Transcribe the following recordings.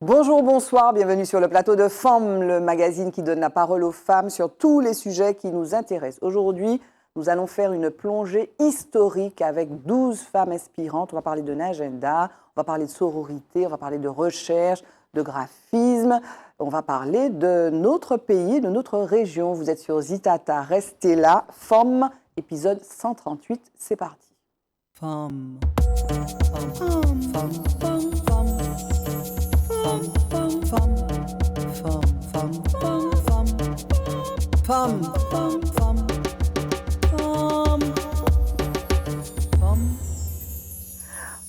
Bonjour, bonsoir, bienvenue sur le plateau de Femmes, le magazine qui donne la parole aux femmes sur tous les sujets qui nous intéressent. Aujourd'hui, nous allons faire une plongée historique avec 12 femmes inspirantes. On va parler de l'agenda, on va parler de sororité, on va parler de recherche, de graphisme. On va parler de notre pays, de notre région. Vous êtes sur Zitata, restez là. Femmes, épisode 138, c'est parti. Femmes, femmes, femmes, femmes, femmes. Femme, femme, femme, femme, femme.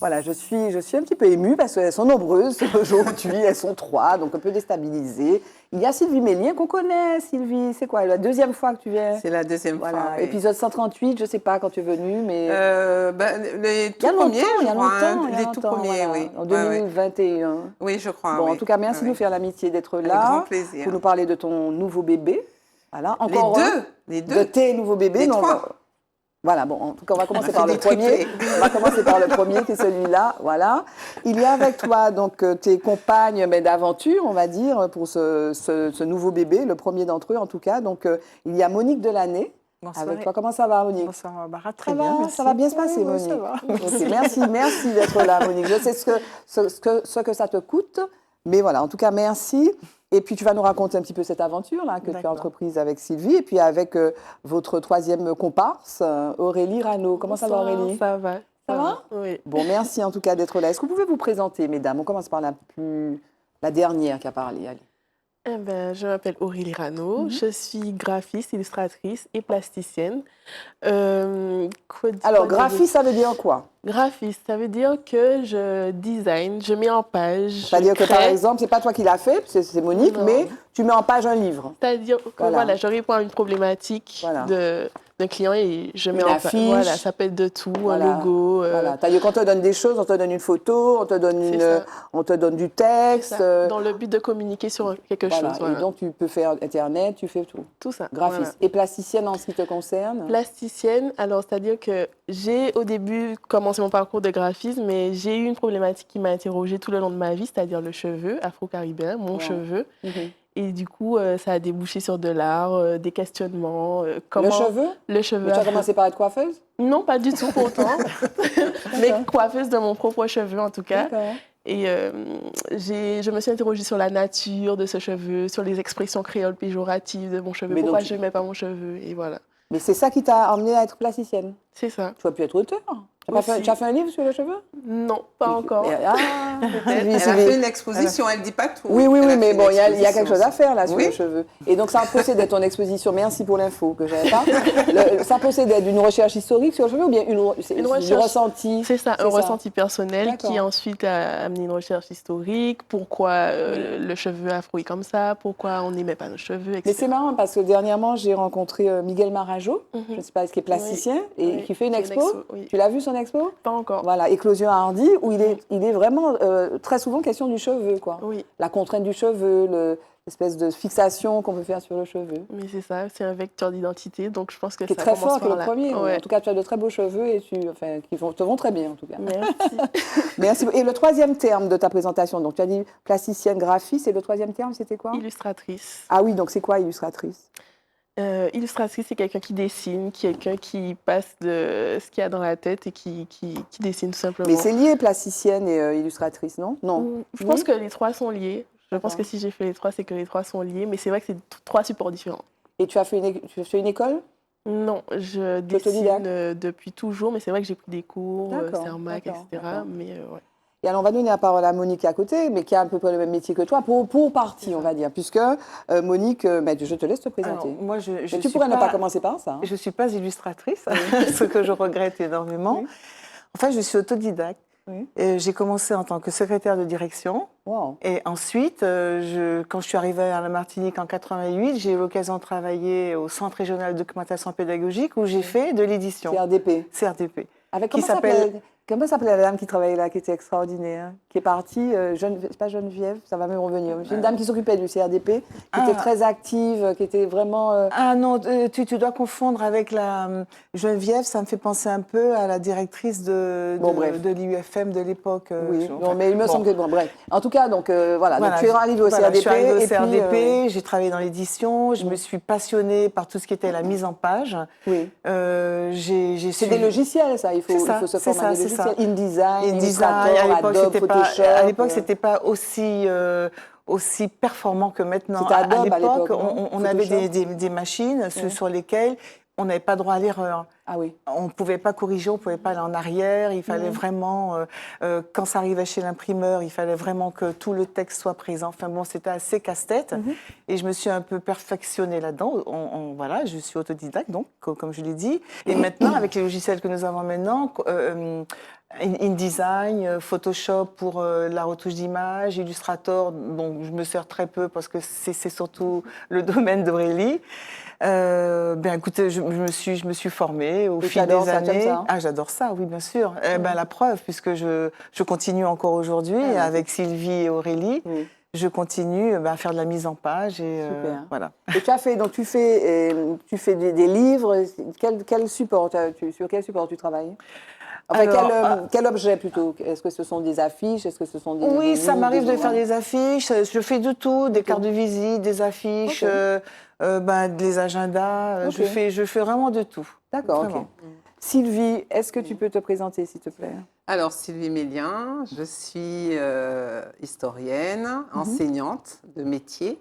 Voilà, je suis un petit peu émue parce qu'elles sont nombreuses aujourd'hui, elles sont 3, donc un peu déstabilisées. Il y a Sylvie Mélien qu'on connaît. Sylvie, c'est quoi, la deuxième fois que tu viens? C'est la deuxième fois, oui. Épisode 138, je ne sais pas quand tu es venue, mais... les tout premiers, il y a longtemps, les tout premiers, voilà, oui. En 2021. Oui, je crois, Bon, oui. en tout cas, merci de nous faire l'amitié d'être là. Avec grand plaisir. Pour nous parler de ton nouveau bébé. Voilà, encore les deux. De tes nouveaux bébés. Les trois. Voilà, bon, en tout cas, on va commencer par le premier. On va commencer par le premier, qui est celui-là. Voilà. Il y a avec toi donc tes compagnes d'aventure, on va dire, pour ce nouveau bébé, le premier d'entre eux en tout cas. Donc, il y a Monique Delaney. Bonsoir. Avec toi, comment ça va, Monique? Bonsoir, Barbara, très bien, merci. Ça va bien se passer, Monique. Ça va. Okay, merci d'être là, Monique. Je sais ce que ça te coûte, mais voilà, en tout cas, merci. Et puis, tu vas nous raconter un petit peu cette aventure-là que tu as entreprise avec Sylvie et puis avec votre troisième comparse, Aurélie Rano. Comment ça va, Aurélie? Ça va. Ça va? Oui. Bon, merci en tout cas d'être là. Est-ce que vous pouvez vous présenter, mesdames? On commence par la dernière qui a parlé. Allez. Eh ben, je m'appelle Aurélie Rano, je suis graphiste, illustratrice et plasticienne. Alors, graphiste, ça veut dire quoi? Graphiste, ça veut dire que je design, je mets en page. C'est-à-dire que, par exemple, c'est pas toi qui l'as fait, c'est Monique, Non. mais tu mets en page un livre. C'est-à-dire que voilà, je réponds à une problématique d'un client et je mets en page. Voilà, ça peut être de tout, un logo. Voilà. C'est-à-dire qu'on te donne des choses, on te donne une photo, on te donne du texte. Dans le but de communiquer sur quelque chose. Voilà. Et donc, tu peux faire Internet, tu fais tout. Tout ça. Graphiste. Voilà. Et plasticienne en ce qui te concerne? Plasticienne, alors c'est-à-dire que j'ai au début commencé mon parcours de graphisme, mais j'ai eu une problématique qui m'a interrogée tout le long de ma vie, c'est-à-dire le cheveu afro-caribéen, mon cheveu. Et du coup, ça a débouché sur de l'art, des questionnements. Le cheveu? Le cheveu. Mais tu as commencé par être coiffeuse? Non, pas du tout pour autant. Mais coiffeuse de mon propre cheveu, en tout cas. Et je me suis interrogée sur la nature de ce cheveu, sur les expressions créoles péjoratives de mon cheveu. Pourquoi je ne mets pas mon cheveu? Et voilà. Mais c'est ça qui t'a emmenée à être plasticienne? C'est ça. Tu aurais pu être auteur. Tu as fait un livre sur le cheveu? Non, pas encore. Elle a fait une exposition, elle ne dit pas tout. Oui, mais bon, il y a quelque chose à faire là sur le cheveu. Et donc, ça procédait de ton exposition. Merci pour l'info que je n'avais pas. Ça procédait d'une recherche historique sur le cheveu ou bien une recherche, du ressenti? C'est ça, un ressenti personnel qui ensuite a amené une recherche historique. Pourquoi le cheveu afro est comme ça? Pourquoi on n'aimait pas nos cheveux, etc. Mais c'est marrant parce que dernièrement, j'ai rencontré Miguel Marajo, je ne sais pas, qui est plasticien et qui fait une expo. Tu l'as vu son expo? Pas encore. Voilà, Éclosion Hardy, où il est vraiment très souvent question du cheveu, quoi. Oui. La contrainte du cheveu, l'espèce de fixation qu'on peut faire sur le cheveu. Mais c'est ça, c'est un vecteur d'identité, donc je pense que ça commence par là. Qui est très fort, qui est le premier. En tout cas, tu as de très beaux cheveux et qui te vont très bien, en tout cas. Merci. Merci. Et le troisième terme de ta présentation, donc tu as dit plasticienne, graphiste, et le troisième terme, c'était quoi? Illustratrice. Ah oui, donc c'est quoi illustratrice? Illustratrice, c'est quelqu'un qui dessine, quelqu'un qui passe de ce qu'il y a dans la tête et qui dessine tout simplement. Mais c'est lié, plasticienne et illustratrice, non? Non. Je pense que les trois sont liés. Je pense que si j'ai fait les trois, c'est que les trois sont liés, mais c'est vrai que c'est trois supports différents. Et tu as fait une école? Non, je dessine depuis toujours, mais c'est vrai que j'ai pris des cours, Cermac, etc. Mais ouais. Et alors, on va donner la parole à Monique à côté, mais qui a un peu le même métier que toi, pour partie, on va dire. Puisque, Monique, je te laisse te présenter. Alors, moi, tu pourrais ne pas commencer par ça. Je ne suis pas illustratrice, ce que je regrette énormément. Oui. En fait, je suis autodidacte. Oui. J'ai commencé en tant que secrétaire de direction. Wow. Et ensuite, quand je suis arrivée à la Martinique en 88, j'ai eu l'occasion de travailler au Centre régional de documentation pédagogique où j'ai fait de l'édition. CRDP. CRDP. Avec comment ça s'appelle Comment s'appelait la dame qui travaillait là, qui était extraordinaire, qui est partie, c'est pas Geneviève, ça va me revenir. Une dame qui s'occupait du CRDP, qui était très active, qui était vraiment... Ah non, tu dois confondre avec la Geneviève, ça me fait penser un peu à la directrice de l'IUFM de l'époque. Oui, non, mais il me semble que... Bon, bref. En tout cas, donc voilà, donc tu es arrivée au CRDP. Je suis arrivée au CRDP, j'ai travaillé dans l'édition, je me suis passionnée par tout ce qui était la mise en page. Oui. C'est des logiciels, ça, il faut se former à des logiciels. InDesign, Illustrator, Adobe, Photoshop. À l'époque, c'était pas aussi performant que maintenant. C'était Adobe à l'époque, hein, on avait des machines sur lesquelles on n'avait pas droit à l'erreur. Ah oui. On ne pouvait pas corriger, on ne pouvait pas aller en arrière. Il fallait vraiment, quand ça arrivait chez l'imprimeur, il fallait vraiment que tout le texte soit présent. Enfin bon, c'était assez casse-tête. Et je me suis un peu perfectionnée là-dedans. Voilà, je suis autodidacte, donc, comme je l'ai dit. Et maintenant, avec les logiciels que nous avons maintenant, InDesign, Photoshop pour la retouche d'image, Illustrator, dont je me sers très peu parce que c'est surtout le domaine d'Aurélie. Écoutez, je me suis formée au fil des années. Ça, ah, j'adore ça, oui, bien sûr. La preuve, puisque je continue encore aujourd'hui avec Sylvie et Aurélie. Je continue à faire de la mise en page et voilà. Et tu fais des livres. Quel support sur quel support tu travailles? Enfin, quel objet plutôt? Est-ce que ce sont des affiches? Est-ce que ce sont des... Oui, ça m'arrive de faire des affiches. Je fais de tout, des cartes de visite, des affiches, des agendas. Je fais vraiment de tout. D'accord, ok. Sylvie, est-ce que tu peux te présenter, s'il te plaît? Alors, Sylvie Mélien, je suis historienne, enseignante de métier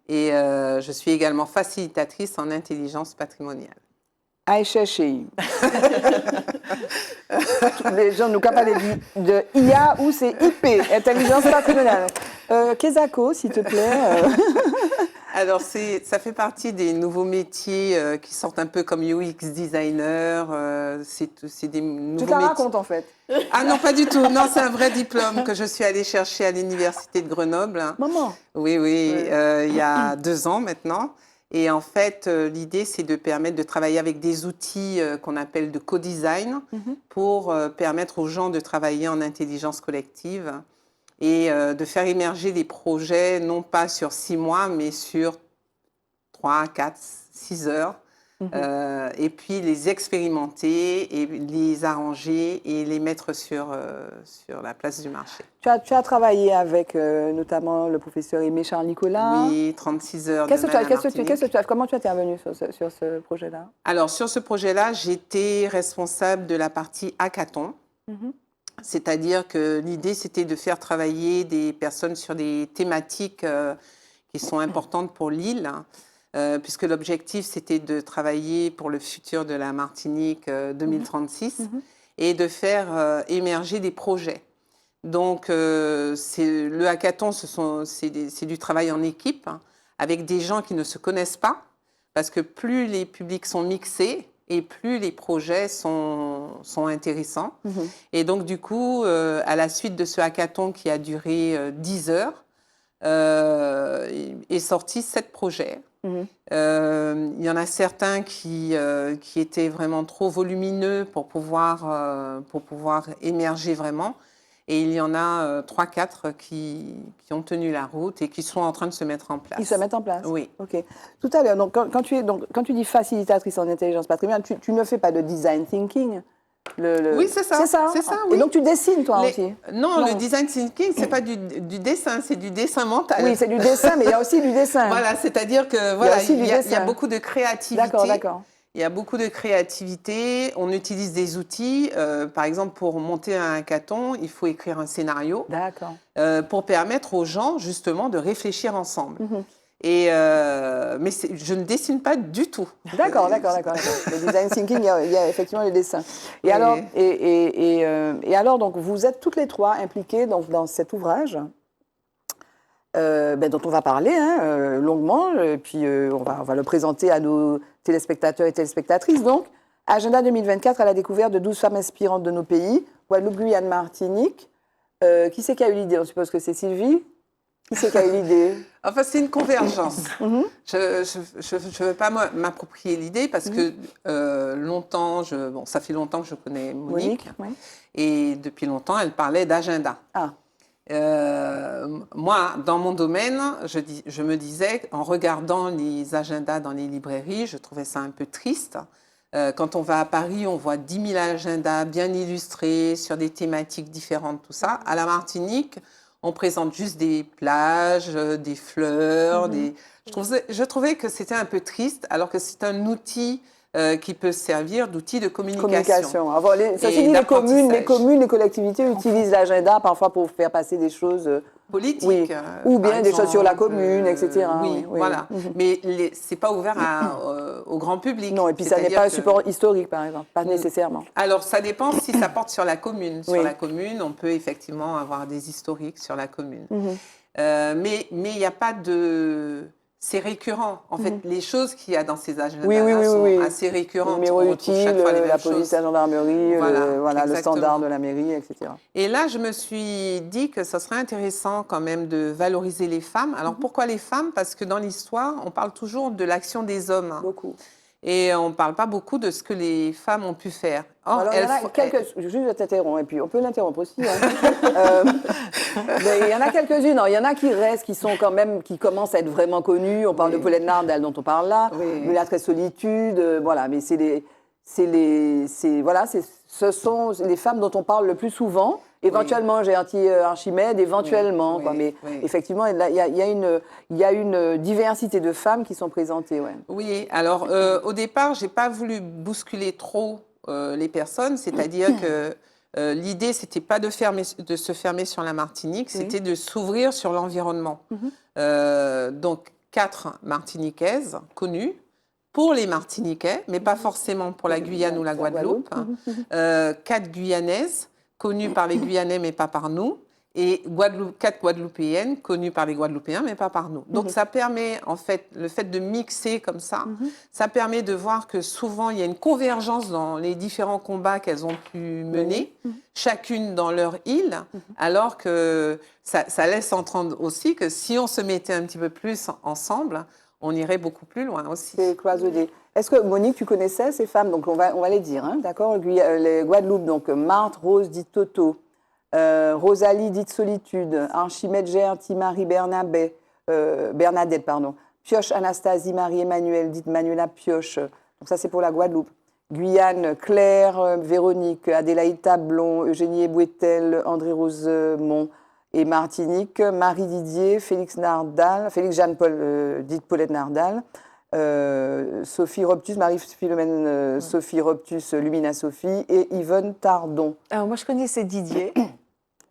et je suis également facilitatrice en intelligence patrimoniale. Aïcha Cheï. Les gens nous parlent de IA ou c'est IP, intelligence patrimoniale. Kezako, s'il te plaît. Alors, ça fait partie des nouveaux métiers qui sortent un peu comme UX designer. C'est des nouveaux métiers. Tu te la racontes, en fait. Ah non, pas du tout. Non, c'est un vrai diplôme que je suis allée chercher à l'université de Grenoble. Maman. Oui, il y a 2 ans maintenant. Et en fait, l'idée, c'est de permettre de travailler avec des outils qu'on appelle de co-design pour permettre aux gens de travailler en intelligence collective et de faire émerger des projets, non pas sur 6 mois, mais sur 3, 4, 6 heures. Et puis les expérimenter et les arranger et les mettre sur la place du marché. Tu as travaillé avec notamment le professeur Aimé Charles Nicolas. Oui, 36 heures Comment tu es intervenue sur ce projet-là? Alors, sur ce projet-là, j'étais responsable de la partie hackathon. C'est-à-dire que l'idée, c'était de faire travailler des personnes sur des thématiques qui sont importantes pour l'île. Puisque l'objectif, c'était de travailler pour le futur de la Martinique 2036 et de faire émerger des projets. Donc, le hackathon, c'est du travail en équipe avec des gens qui ne se connaissent pas, parce que plus les publics sont mixés et plus les projets sont intéressants. Et donc, du coup, à la suite de ce hackathon qui a duré 10 heures, est sorti 7 projets. Il y en a certains qui étaient vraiment trop volumineux pour pouvoir émerger vraiment. Et il y en a 3-4 qui ont tenu la route et qui sont en train de se mettre en place. Ils se mettent en place? Oui. OK. Tout à l'heure, donc, quand tu dis facilitatrice en intelligence patrimoniale, tu ne fais pas de design thinking? Oui, c'est ça. C'est ça, oui. Et donc, tu dessines, toi, aussi? Non, le design thinking, ce n'est pas du dessin, c'est du dessin mental. Oui, c'est du dessin, mais il y a aussi du dessin. Voilà, c'est-à-dire qu'il y a beaucoup de créativité. D'accord. Il y a beaucoup de créativité. On utilise des outils. Par exemple, pour monter un hackathon, il faut écrire un scénario. D'accord. Pour permettre aux gens, justement, de réfléchir ensemble. Mais je ne dessine pas du tout. D'accord. Le design thinking, il y a effectivement les dessins. Et alors, donc, vous êtes toutes les 3 impliquées dans cet ouvrage dont on va parler longuement, et puis on va le présenter à nos téléspectateurs et téléspectatrices. Donc, Agenda 2024 à la découverte de 12 femmes inspirantes de nos pays, Guadeloupe, Guyane, Martinique. Qui c'est qui a eu l'idée? On suppose que c'est Sylvie? Qui c'est qui a eu l'idée? Enfin, c'est une convergence. Je ne veux pas m'approprier l'idée parce que ça fait longtemps que je connais Monique. Oui. Et depuis longtemps, elle parlait d'agenda. Ah. Moi, dans mon domaine, je me disais, en regardant les agendas dans les librairies, je trouvais ça un peu triste. Quand on va à Paris, on voit 10 000 agendas bien illustrés sur des thématiques différentes, tout ça. À la Martinique, on présente juste des plages, des fleurs. Je trouvais que c'était un peu triste, alors que c'est un outil qui peut servir d'outil de communication. Alors, ceci dit, les communes, les collectivités utilisent l'agenda parfois pour faire passer des choses politiques. Oui. Ou bien des choses sur la commune, etc. Oui, voilà. Mais ce n'est pas ouvert au grand public. Non, et puis ça n'est pas un support historique, par exemple, pas nécessairement. Alors, ça dépend si ça porte sur la commune. Sur la commune, on peut effectivement avoir des historiques sur la commune. Mais il n'y a pas de... C'est récurrent. En fait, les choses qu'il y a dans ces agendas sont assez récurrentes. Le numéro utile, la police, la gendarmerie, le standard de la mairie, etc. Et là, je me suis dit que ce serait intéressant quand même de valoriser les femmes. Alors, pourquoi les femmes? Parce que dans l'histoire, on parle toujours de l'action des hommes. Beaucoup. Et on ne parle pas beaucoup de ce que les femmes ont pu faire. Or, alors, juste t'interrompre, et puis on peut l'interrompre aussi. Hein. Mais il y en a quelques-unes. Il y en a qui restent, qui sont quand même, qui commencent à être vraiment connues. On parle de Paulette Nardal, dont on parle là, de la très solitude, voilà. Mais ce sont les femmes dont on parle le plus souvent. Éventuellement, j'ai Archimède, éventuellement. Mais effectivement, il y a une diversité de femmes qui sont présentées. Ouais. Oui, alors au départ, je n'ai pas voulu bousculer trop les personnes, c'est-à-dire que l'idée, ce n'était pas de se fermer sur la Martinique, c'était de s'ouvrir sur l'environnement. Donc, 4 Martiniquaises connues pour les Martiniquais, mais pas forcément pour la Guyane ou la Guadeloupe. 4 Guyanaises connues par les Guyanais, mais pas par nous, et 4 Guadeloupéennes connues par les Guadeloupéens, mais pas par nous. Donc, ça permet, en fait, le fait de mixer comme ça, ça permet de voir que souvent, il y a une convergence dans les différents combats qu'elles ont pu mener, chacune dans leur île, alors que ça laisse entendre aussi que si on se mettait un petit peu plus ensemble, on irait beaucoup plus loin aussi. C'est cloisonné. Est-ce que, Monique, tu connaissais ces femmes? Donc, on va les dire, hein, d'accord? Les Guadeloupe, donc Marthe, Rose, dite Toto, Rosalie, dite Solitude, Archimède, Gertie, Marie, Bernadette, Pioche, Anastasie, Marie-Emmanuelle, dite Manuela Pioche. Donc, ça, c'est pour la Guadeloupe. Guyane, Claire, Véronique, Adélaïde Tablon, Eugénie Ebouetel, André Rosemont. Et Martinique, Marie Didier, Félix Jeanne-Paul, dite Paulette Nardal, Sophie Robtus, Marie-Philomène Sophie Robtus, Lumina Sophie, et Yvonne Tardon. Alors moi, je connaissais Didier.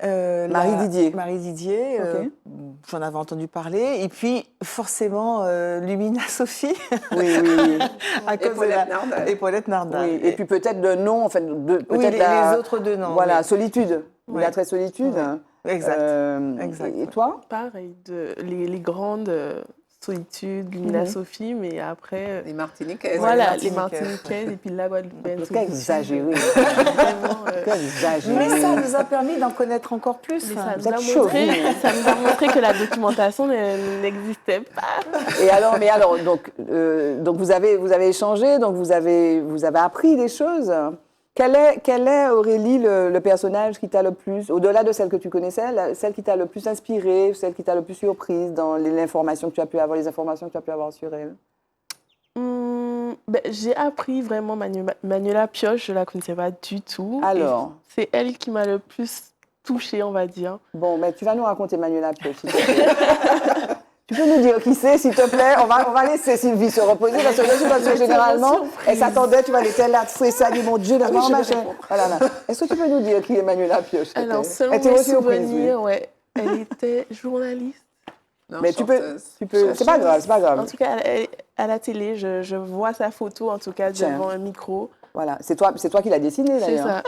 Marie Didier. Okay. J'en avais entendu parler. Et puis, forcément, Lumina Sophie. Oui. Et Paulette Nardal. Oui. Et puis peut-être de nom, enfin, les autres deux noms. Voilà, Solitude. La très Solitude. Exact. Et toi? Pareil, les grandes Solitude, Lumina Sophie, mais après... Les Martiniquaises. Voilà, les Martiniquaises et puis la Guadeloupe. Quel exagéré. Mais ça nous a permis d'en connaître encore plus. Ça nous a montré que la documentation n'existait pas. Et alors, donc vous avez échangé, donc vous avez appris des choses. Quel est, Aurélie, le personnage qui t'a le plus, au-delà de celle que tu connaissais, celle qui t'a le plus inspirée, celle qui t'a le plus surprise dans les informations que tu as pu avoir sur elle? J'ai appris vraiment Manuela Pioche, je ne la connaissais pas du tout. Alors? C'est elle qui m'a le plus touchée, on va dire. Bon, tu vas nous raconter Manuela Pioche, s'il te plaît. Tu peux nous dire qui c'est, s'il te plaît? On va laisser Sylvie se reposer, parce que généralement, elle s'attendait, tu vas aller là, ça dit, mon Dieu, d'abord, machin. Voilà. Est-ce que tu peux nous dire qui est Manuela Pioche? Alors, selon mes souvenirs, elle était journaliste. Non, mais tu peux. C'est pas grave. En tout cas, à la télé, je vois sa photo, en tout cas, devant un micro. Voilà, c'est toi qui l'as dessinée, d'ailleurs.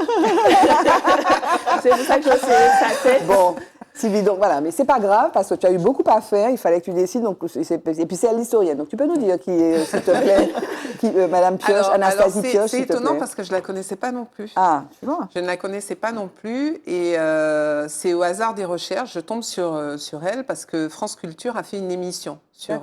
C'est ça. C'est pour ça que je sais sa tête. Bon. Sylvie, donc voilà, mais c'est pas grave parce que tu as eu beaucoup à faire, il fallait que tu décides. Donc, et puis c'est l'historienne. Donc tu peux nous dire qui est, s'il te plaît, Madame Pioche, Anastasie Pioche, c'est s'il te étonnant plaît. parce que je la connaissais pas non plus. Ah, tu vois. Je ne la connaissais pas non plus et c'est au hasard des recherches, je tombe sur elle parce que France Culture a fait une émission sur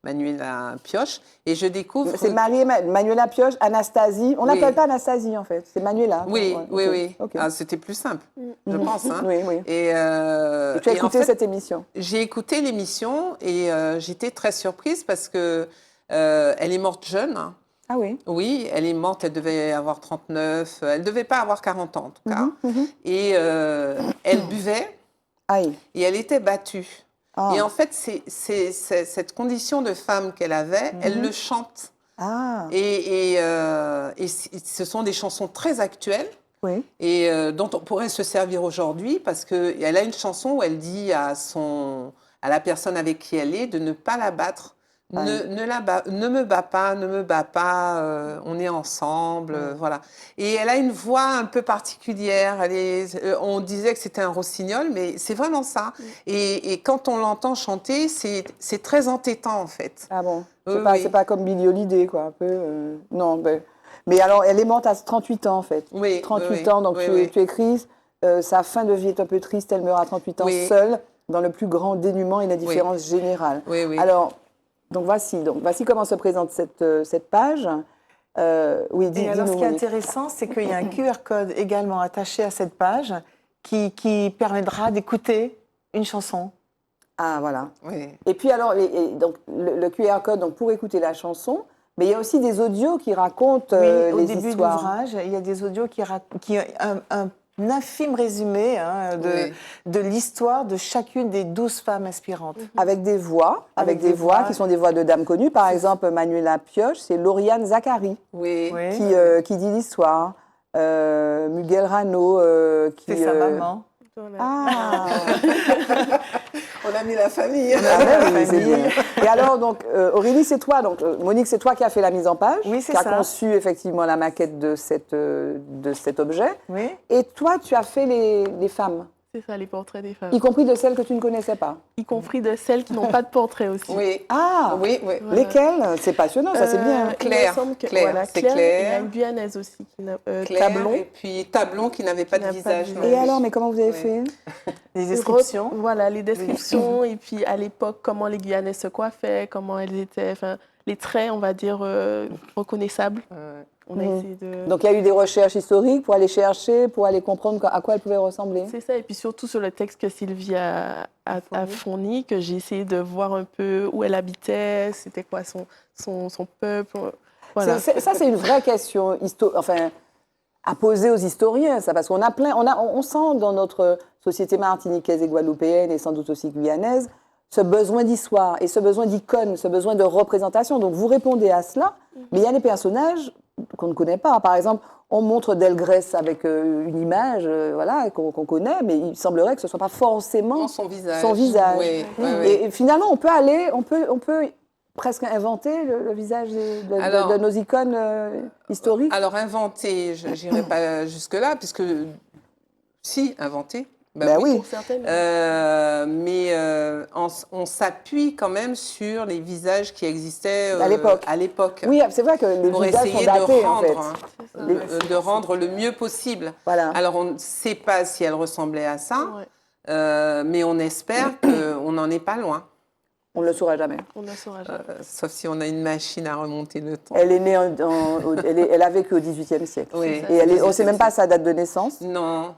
Manuela Pioche et je découvre... C'est Manuela Pioche, Anastasie. On Oui. l'appelle pas Anastasie en fait, c'est Manuela. Oui, Ouais, oui. ok. Ah, c'était plus simple, je pense. Hein. Oui, oui. Et tu as écouté en fait, cette émission? J'ai écouté l'émission et j'étais très surprise parce que elle est morte jeune. Ah oui. Oui, elle est morte, elle devait avoir 39, elle ne devait pas avoir 40 ans en tout cas. Et elle buvait Aïe. et elle était battue. Ah. Et en fait, c'est cette condition de femme qu'elle avait, elle le chante. Ah. Et ce sont des chansons très actuelles Oui. et dont on pourrait se servir aujourd'hui parce qu'elle a une chanson où elle dit à la personne avec qui elle est de ne pas la battre. Ne me bats pas, on est ensemble, voilà. Et elle a une voix un peu particulière. On disait que c'était un rossignol, mais c'est vraiment ça. Et quand on l'entend chanter, c'est très entêtant en fait. Ah bon. Oui. C'est pas comme Billie Holiday, quoi, un peu. Non, mais alors, elle est morte à 38 ans, en fait. Oui, 38 ans, donc tu écris, sa fin de vie est un peu triste, elle meurt à 38 ans seule, dans le plus grand dénuement et l'indifférence générale. Oui. Alors, voici comment se présente cette page. Oui, et alors, ce qui est intéressant, c'est qu'il y a un QR code également attaché à cette page qui permettra d'écouter une chanson. Ah, voilà. Oui. Et puis alors, donc, le QR code donc, pour écouter la chanson, mais il y a aussi des audios qui racontent les histoires. Au début de l'ouvrage, il y a des audios qui un infime résumé de l'histoire de chacune des 12 femmes inspirantes. Avec des voix, qui sont des voix de dames connues. Par exemple, Manuela Pioche, c'est Lauriane Zacharie qui dit l'histoire. Miguel Rano qui... C'est sa maman. Ah. On a mis la famille. C'est bien. Et alors, donc, Aurélie, c'est toi, donc, Monique, c'est toi qui as fait la mise en page, qui a conçu effectivement la maquette de cet objet. Oui. Et toi, tu as fait les femmes. C'est ça, les portraits des femmes. Y compris de celles que tu ne connaissais pas. Y compris de celles qui n'ont pas de portrait aussi. Oui. Ah. Oui. Voilà. Lesquelles? C'est passionnant, ça c'est bien. Claire. Voilà, c'est Claire. Claire. Il y a une guyanaise aussi, Claire, Tablon. et puis Tablon qui n'avait pas de visage. Et alors, mais comment vous avez fait? Les descriptions. Voilà, les descriptions. Et puis à l'époque, comment les Guyanaises se coiffaient, comment elles étaient, enfin, les traits, on va dire, reconnaissables. On a essayé de... Donc il y a eu des recherches historiques pour aller chercher, pour aller comprendre à quoi elles pouvaient ressembler. C'est ça, et puis surtout sur le texte que Sylvie a fourni, que j'ai essayé de voir un peu où elle habitait, c'était quoi son peuple. Voilà. Ça, c'est une vraie question à poser aux historiens, ça, parce qu'on a on sent dans notre société martiniquaise et guadeloupéenne, et sans doute aussi guyanaise, ce besoin d'histoire et ce besoin d'icône, ce besoin de représentation. Donc vous répondez à cela, mais il y a des personnages qu'on ne connaît pas. Par exemple, on montre Delgrès avec une image qu'on connaît, mais il semblerait que ce ne soit pas forcément son visage. Oui. Et finalement, on peut presque inventer le visage de nos icônes historiques. Alors inventer, je n'irai pas jusque-là, puisque si, inventer. Oui. Pour certaines. Mais on s'appuie quand même sur les visages qui existaient à l'époque. Oui, c'est vrai que les pour visages essayer sont datés, en fait. de rendre le mieux possible. Voilà. Alors, on ne sait pas si elle ressemblait à ça, mais on espère qu'on n'en est pas loin. On ne le saura jamais. On ne le saura jamais. Sauf si on a une machine à remonter le temps. Elle est née, elle a vécu au XVIIIe siècle. Oui. Et on ne sait même pas sa date de naissance. Non.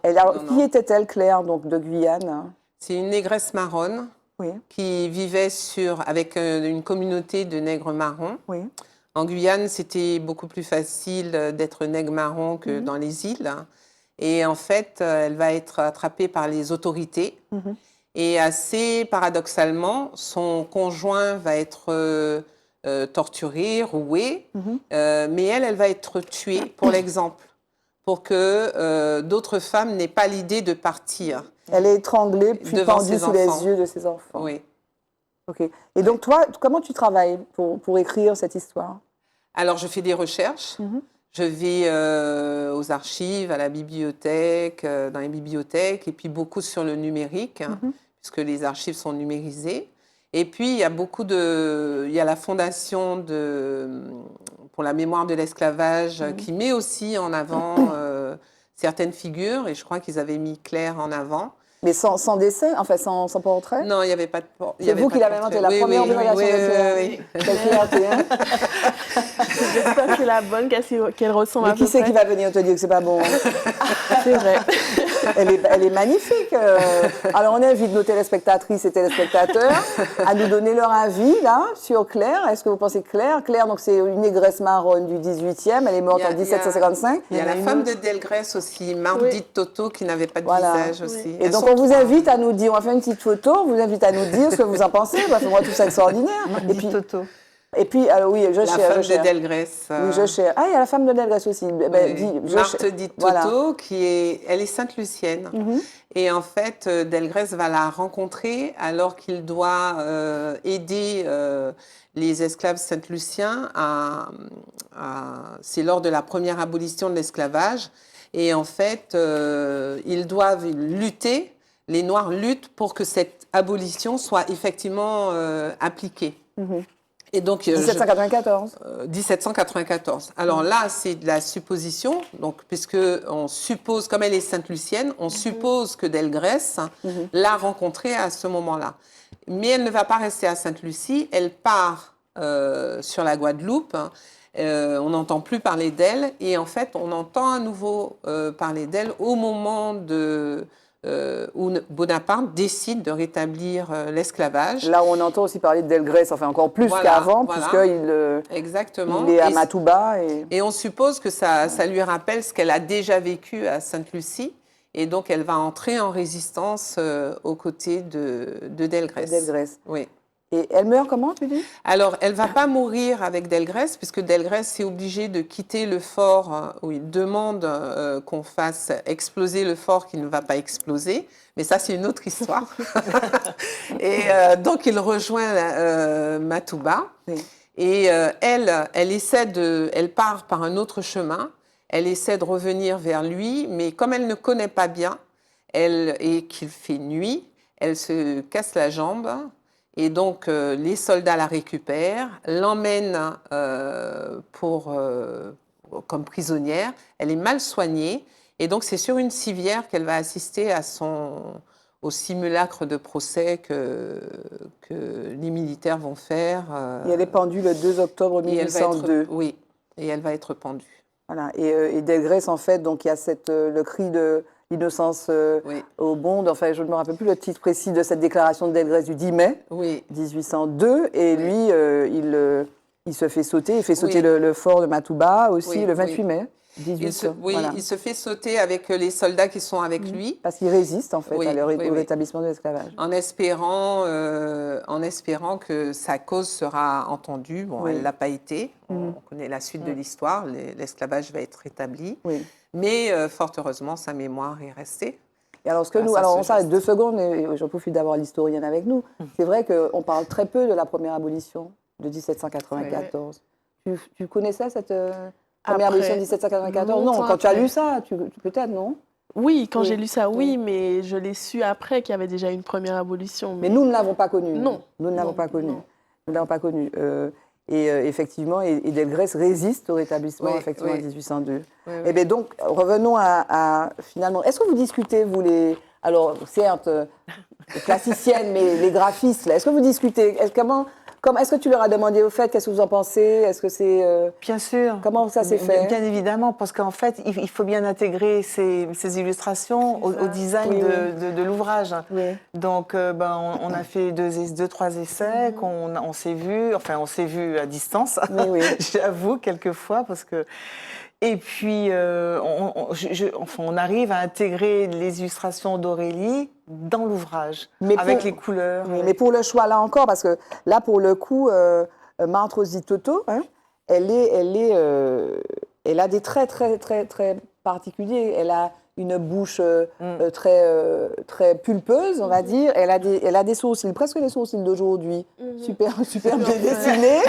Qui était-elle, Claire, donc de Guyane? C'est une négresse marronne qui vivait avec une communauté de nègres marrons. Oui. En Guyane, c'était beaucoup plus facile d'être nègre marron que dans les îles. Et en fait, elle va être attrapée par les autorités. Et assez paradoxalement, son conjoint va être torturé, roué, mais elle va être tuée pour l'exemple, pour que d'autres femmes n'aient pas l'idée de partir. Elle est étranglée, puis pendue sous les yeux de ses enfants. Oui. Ok. Et donc toi, comment tu travailles pour écrire cette histoire? Alors je fais des recherches. Je vais aux archives, à la bibliothèque, dans les bibliothèques, et puis beaucoup sur le numérique, puisque les archives sont numérisées. Et puis, il y a la Fondation pour la mémoire de l'esclavage qui met aussi en avant certaines figures, et je crois qu'ils avaient mis Claire en avant. Mais sans dessin, enfin sans portrait? Non, il n'y avait pas de portrait. C'est vous qui l'avez inventé, la première obligation de Claire. Oui. J'espère que c'est la bonne, qu'elle ressemble à peu près. Mais qui c'est qui va venir te dire que c'est pas bon? C'est vrai. Elle est magnifique. Alors, on invite nos téléspectatrices et téléspectateurs à nous donner leur avis, là, sur Claire. Est-ce que vous pensez que Claire, donc c'est une négresse marronne du 18e, elle est morte en 1755. Il y a la femme de Delgrès aussi, Marguerite Toto, qui n'avait pas de visage aussi. Et donc, on vous invite à nous dire, on va faire une petite photo, on vous invite à nous dire ce que vous en pensez, parce que moi, tout ça extraordinaire. Marguerite Toto. Et puis, oui, la femme de Delgrès. Oui, je cherche. Ah, il y a la femme de Delgrès aussi. Marthe dit Toto, elle est Sainte-Lucienne. Et en fait, Delgrès va la rencontrer alors qu'il doit aider les esclaves saint-luciens c'est lors de la première abolition de l'esclavage. Et en fait, ils doivent lutter, les Noirs luttent pour que cette abolition soit effectivement appliquée. Et donc, 1794. 1794. Alors là, c'est de la supposition, donc, puisque on suppose, comme elle est Sainte-Lucienne, on suppose que Delgrès l'a rencontrée à ce moment-là. Mais elle ne va pas rester à Sainte-Lucie, elle part sur la Guadeloupe. On n'entend plus parler d'elle, et en fait, on entend à nouveau parler d'elle au moment où Bonaparte décide de rétablir l'esclavage. Là où on entend aussi parler de Delgrès, enfin encore plus qu'avant, puisqu'il exactement. Il est à Matouba. Et on suppose que ça lui rappelle ce qu'elle a déjà vécu à Sainte-Lucie, et donc elle va entrer en résistance aux côtés de Delgrès. Oui. Et elle meurt comment, tu dis? Alors, elle ne va pas mourir avec Delgrès, puisque Delgrès est obligé de quitter le fort où il demande qu'on fasse exploser le fort qui ne va pas exploser. Mais ça, c'est une autre histoire. Et donc, il rejoint Matouba. Oui. Et elle part par un autre chemin. Elle essaie de revenir vers lui, mais comme elle ne connaît pas bien et qu'il fait nuit, elle se casse la jambe. Et donc, les soldats la récupèrent, l'emmènent comme prisonnière. Elle est mal soignée. Et donc, c'est sur une civière qu'elle va assister au simulacre de procès que les militaires vont faire. Et elle est pendue le 2 octobre 1802. Oui, et elle va être pendue. Voilà. Et Delgrès, en fait, donc il y a le cri de l'innocence au Bonde. Enfin, je ne me rappelle plus le titre précis de cette déclaration de Delgrès du 10 mai 1802. Et lui, il se fait sauter. Il fait sauter le fort de Matouba aussi le 28 mai 1800. Il se fait sauter avec les soldats qui sont avec lui. Parce qu'il résiste, en fait, au rétablissement de l'esclavage. En espérant que sa cause sera entendue. Bon, elle ne l'a pas été. On connaît la suite de l'histoire. L'esclavage va être rétabli. Mais fort heureusement, sa mémoire est restée. Et alors, on s'arrête 2 secondes, et j'en profite d'avoir l'historienne avec nous. C'est vrai qu'on parle très peu de la première abolition de 1794. Tu connaissais cette première abolition de 1794? Non, quand tu as lu ça, peut-être, non? Oui, quand j'ai lu ça, oui, mais je l'ai su après qu'il y avait déjà une première abolition. Mais nous ne l'avons pas connue. Non. Nous ne l'avons pas connue. Nous ne l'avons pas connue. Et effectivement, Delgrès résiste au rétablissement, effectivement, en 1802. Et bien donc, revenons à finalement... Est-ce que vous discutez, vous, alors, certes, les plasticiennes, mais les graphistes, là, est-ce que vous discutez? Est-ce que tu leur as demandé au fait, qu'est-ce que vous en pensez? Est-ce que c'est... Bien sûr. Comment ça s'est fait? Bien évidemment, parce qu'en fait, il faut bien intégrer ces illustrations au design de l'ouvrage. Oui. Donc, on a fait 2-3 essais, on s'est vu à distance, j'avoue, quelquefois, parce que... Et puis, on arrive à intégrer les illustrations d'Aurélie dans l'ouvrage, avec les couleurs. Oui, mais pour le choix, là encore, parce que là, pour le coup, Marthe Rosy Toto, elle a des traits très, très, très particuliers. Elle a une bouche très pulpeuse, on va dire. Elle a des sourcils, presque les sourcils d'aujourd'hui, super bien dessinés.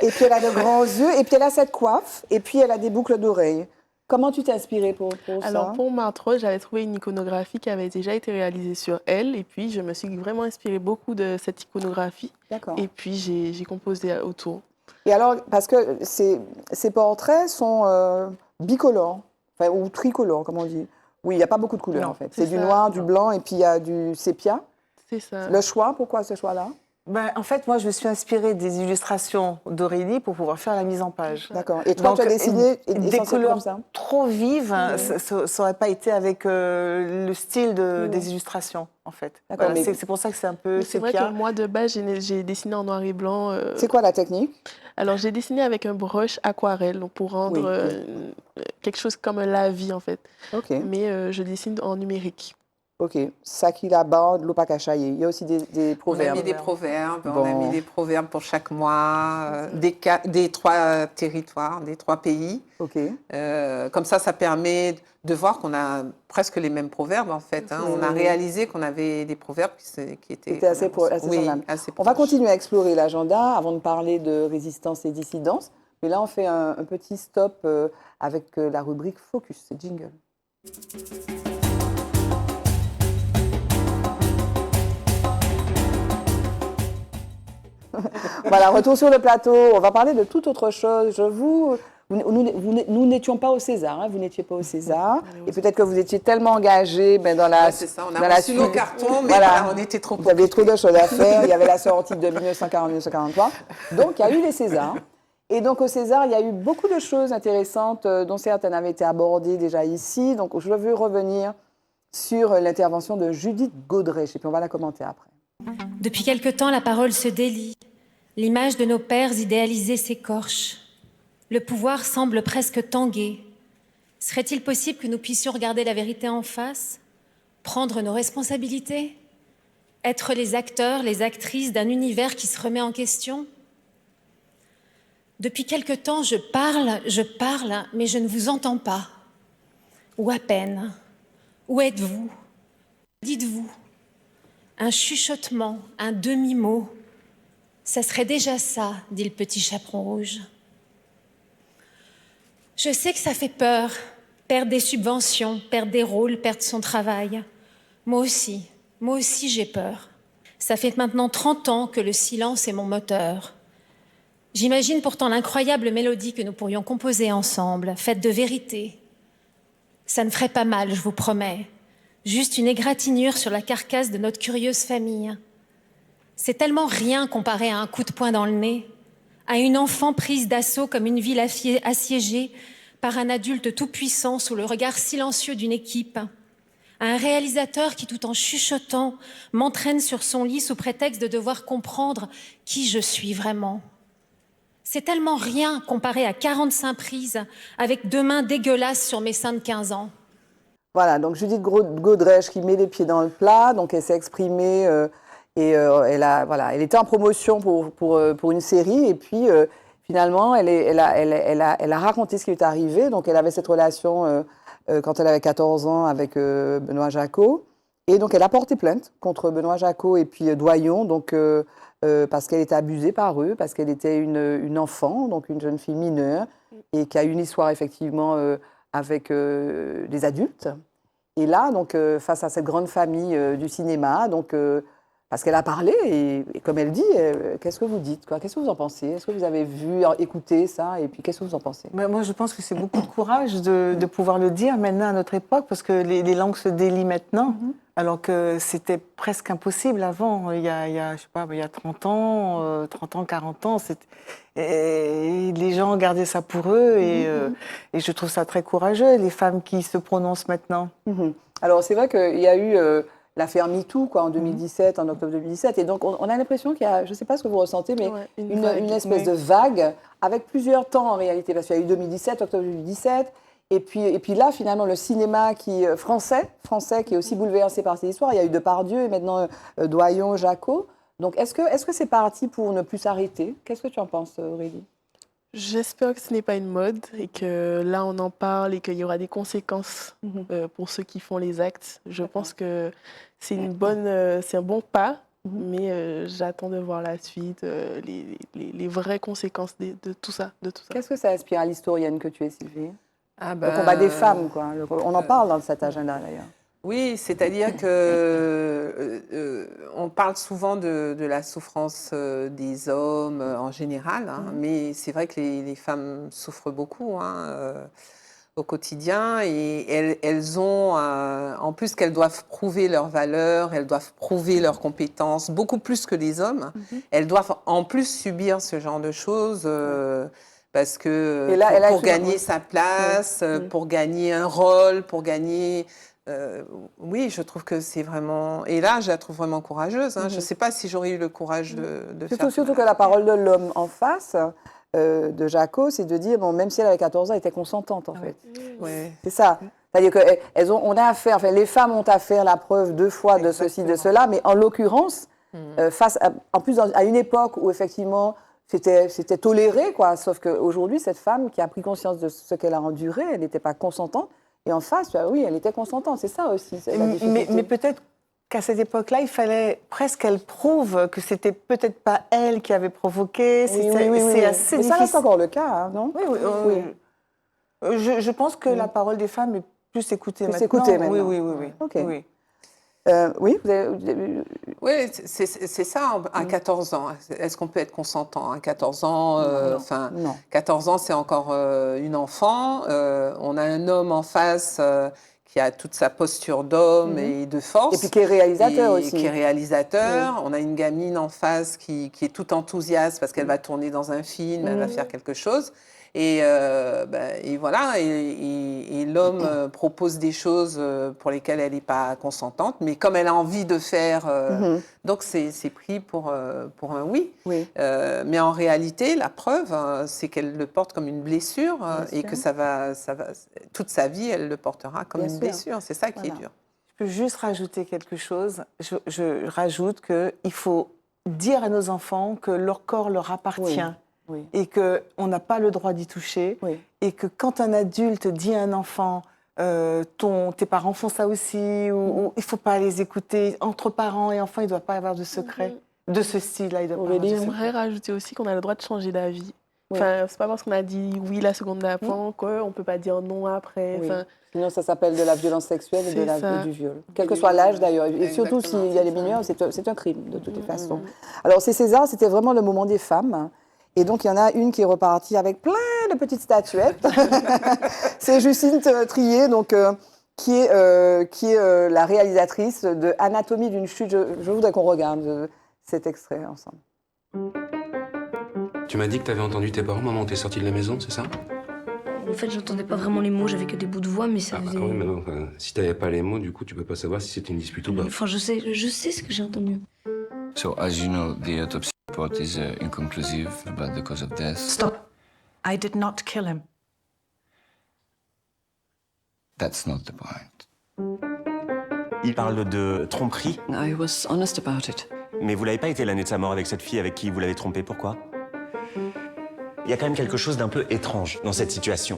Et puis elle a de grands yeux, et puis elle a cette coiffe, et puis elle a des boucles d'oreilles. Comment tu t'es inspirée pour ça? Alors, pour Marthe Rose, j'avais trouvé une iconographie qui avait déjà été réalisée sur elle. Et puis, je me suis vraiment inspirée beaucoup de cette iconographie. D'accord. Et puis, j'ai composé autour. Et alors, parce que ces portraits sont bicolores, enfin, ou tricolores, comme on dit. Oui, il n'y a pas beaucoup de couleurs, Non, en fait. c'est C'est du ça, noir, du non. blanc, et puis il y a du sépia. C'est ça. Le choix, pourquoi ce choix-là? En fait, moi, je me suis inspirée des illustrations d'Aurélie pour pouvoir faire la mise en page. D'accord. Et toi, Donc, tu as dessiné des essentiellement couleurs comme ça? trop vives, ça n'aurait pas été avec le style des illustrations, en fait. D'accord, Voilà, mais- c'est pour ça que c'est un peu Mais c'est vrai sépia. que moi, de base, j'ai dessiné en noir et blanc. C'est quoi la technique? Alors, j'ai dessiné avec un brush aquarelle donc pour rendre quelque chose comme un lavis, en fait. Ok. Mais je dessine en numérique. Ok. Saki là-bas, de l'opakachaye. Il y a aussi des On a proverbes. mis des proverbes, on a Bon. mis des proverbes pour chaque mois, des 3 territoires, des 3 pays. Ok. Comme ça permet de voir qu'on a presque les mêmes proverbes, en fait. Hein. On a réalisé qu'on avait des proverbes qui étaient assez semblables. assez On va proches. continuer à explorer l'agenda avant de parler de résistance et dissidence. Mais là, on fait un petit stop avec la rubrique Focus. C'est jingle. Voilà, retour sur le plateau. On va parler de toute autre chose. Nous n'étions pas au César. Hein, vous n'étiez pas au César. Et peut-être que vous étiez tellement engagés dans la. Ouais, c'est ça, on dans a la reçu nos suite. cartons, mais Voilà. voilà, on était trop Vous avez trop de choses à faire. Il y avait la sortie de 1940-1943. Donc, il y a eu les Césars. Et donc, au César, il y a eu beaucoup de choses intéressantes, dont certaines avaient été abordées déjà ici. Donc, je veux revenir sur l'intervention de Judith Godrèche. Et puis, on va la commenter après. Depuis quelque temps, la parole se délie. L'image de nos pères idéalisés s'écorche. Le pouvoir semble presque tanguer. Serait-il possible que nous puissions regarder la vérité en face, prendre nos responsabilités, être les acteurs, les actrices d'un univers qui se remet en question? Depuis quelque temps, je parle, mais je ne vous entends pas. Ou à peine. Où êtes-vous? Dites-vous. Un chuchotement, un demi-mot. Ça serait déjà ça, dit le petit chaperon rouge. Je sais que ça fait peur, perdre des subventions, perdre des rôles, perdre son travail. Moi aussi j'ai peur. Ça fait maintenant 30 ans que le silence est mon moteur. J'imagine pourtant l'incroyable mélodie que nous pourrions composer ensemble, faite de vérité. Ça ne ferait pas mal, je vous promets. Juste une égratignure sur la carcasse de notre curieuse famille. C'est tellement rien comparé à un coup de poing dans le nez, à une enfant prise d'assaut comme une ville assiégée par un adulte tout-puissant sous le regard silencieux d'une équipe, à un réalisateur qui, tout en chuchotant, m'entraîne sur son lit sous prétexte de devoir comprendre qui je suis vraiment. C'est tellement rien comparé à 45 prises avec 2 mains dégueulasses sur mes seins de 15 ans. Voilà, donc Judith Godrèche qui met les pieds dans le plat, donc elle s'est exprimée elle était en promotion pour une série et puis finalement elle a raconté ce qui lui est arrivé. Donc elle avait cette relation quand elle avait 14 ans avec Benoît Jacot et donc elle a porté plainte contre Benoît Jacot et puis Doyon donc parce qu'elle était abusée par eux, parce qu'elle était une enfant, donc une jeune fille mineure et qui a eu une histoire effectivement avec des adultes. Et là, donc, face à cette grande famille du cinéma, donc, parce qu'elle a parlé, et comme elle dit, qu'est-ce que vous dites, quoi? Qu'est-ce que vous en pensez? Est-ce que vous avez vu, écouté ça? Et puis, qu'est-ce que vous en pensez? Moi, je pense que c'est beaucoup de courage de pouvoir le dire maintenant à notre époque, parce que les langues se délient maintenant, alors que c'était presque impossible avant. Il y a, je sais pas, il y a 30 ans, 40 ans, et les gens gardaient ça pour eux, et je trouve ça très courageux, les femmes qui se prononcent maintenant. Alors, c'est vrai qu'il y a eu l'affaire MeToo, quoi, en 2017, en octobre 2017, et donc on a l'impression qu'il y a, je ne sais pas ce que vous ressentez, mais une espèce de vague, avec plusieurs temps en réalité, parce qu'il y a eu 2017, octobre 2017, et puis là, finalement, le cinéma français qui est aussi bouleversé par ces histoires, il y a eu Depardieu et maintenant Doyon, Jacot. Donc, est-ce que c'est parti pour ne plus s'arrêter? Qu'est-ce que tu en penses, Aurélie? J'espère que ce n'est pas une mode et que là, on en parle et qu'il y aura des conséquences pour ceux qui font les actes. Je pense que c'est c'est un bon pas, mais j'attends de voir la suite, les vraies conséquences de tout ça. Qu'est-ce que ça inspire à l'historienne que tu es, Sylvie? Ah Le combat des femmes, quoi. On en parle dans cet agenda, d'ailleurs. Oui, c'est-à-dire que on parle souvent de la souffrance des hommes en général, mais c'est vrai que les femmes souffrent beaucoup au quotidien et elles ont, en plus qu'elles doivent prouver leur valeur, elles doivent prouver leurs compétences, beaucoup plus que les hommes. Elles doivent en plus subir ce genre de choses. Parce que pour gagner sa place, pour gagner un rôle, pour gagner... oui, je trouve que c'est vraiment... Et là, je la trouve vraiment courageuse. Je ne sais pas si j'aurais eu le courage de faire... Surtout que la parole de l'homme en face, de Jaco, c'est de dire, bon, même si elle avait 14 ans, elle était consentante, en fait. Ouais. C'est ça. C'est-à-dire qu'on a affaire, enfin, les femmes ont à faire la preuve 2 fois de ceci, de cela, mais en l'occurrence, en plus, à une époque où, effectivement, c'était toléré, quoi. Sauf qu'aujourd'hui, cette femme qui a pris conscience de ce qu'elle a enduré, elle n'était pas consentante. Et en face, oui, elle était consentante. C'est ça aussi. Mais peut-être qu'à cette époque-là, il fallait presque qu'elle prouve que c'était peut-être pas elle qui avait provoqué. Oui, c'est assez difficile. Ça reste encore le cas, non? Oui. Je pense que la parole des femmes est plus écoutée maintenant. Maintenant. Oui. Okay. Oui, Oui, c'est ça, à 14 ans. Est-ce qu'on peut être consentant à 14 ans? Non. 14 ans, c'est encore une enfant. On a un homme en face qui a toute sa posture d'homme et de force. Et puis qui est réalisateur aussi. Qui est réalisateur. On a une gamine en face qui est toute enthousiaste parce qu'elle va tourner dans un film, elle va faire quelque chose. Et voilà, et l'homme propose des choses pour lesquelles elle n'est pas consentante, mais comme elle a envie de faire, donc c'est pris pour un oui. Mais en réalité, la preuve, c'est qu'elle le porte comme une blessure et que ça va, toute sa vie, elle le portera comme une blessure. C'est ça qui est dur. Je peux juste rajouter quelque chose. Je rajoute qu'il faut dire à nos enfants que leur corps leur appartient. Et qu'on n'a pas le droit d'y toucher, et que quand un adulte dit à un enfant tes parents font ça aussi, ou il ne faut pas les écouter, entre parents et enfants, il ne doit pas y avoir de secret de ce style-là. J'aimerais rajouter aussi qu'on a le droit de changer d'avis. Enfin, c'est pas parce qu'on a dit oui la seconde d'avant qu'on ne peut pas dire non après. Sinon, ça s'appelle de la violence sexuelle et du viol. Quel que soit l'âge, d'ailleurs. Et surtout, s'il y a les mineurs, c'est un crime, de toutes les façons. Alors, c'est César, c'était vraiment le moment des femmes. Et donc, il y en a une qui est repartie avec plein de petites statuettes. C'est Justine Trier, donc, qui est la réalisatrice de Anatomie d'une chute. Je voudrais qu'on regarde cet extrait ensemble. Tu m'as dit que tu avais entendu tes parents, maman, t'es sortie de la maison, c'est ça? En fait, j'entendais pas vraiment les mots, j'avais que des bouts de voix, mais ça faisait... oui, mais non, si t'avais pas les mots, du coup, tu peux pas savoir si c'était une dispute ou pas. Enfin, je sais ce que j'ai entendu. So, as you know, the autopsy report is inconclusive about the cause of death. Stop. I did not kill him. That's not the point. Il parle de tromperie. I was honest about it. Mais vous l'avez pas été l'année de sa mort avec cette fille avec qui vous l'avez trompé, pourquoi? Il y a quand même quelque chose d'un peu étrange dans cette situation.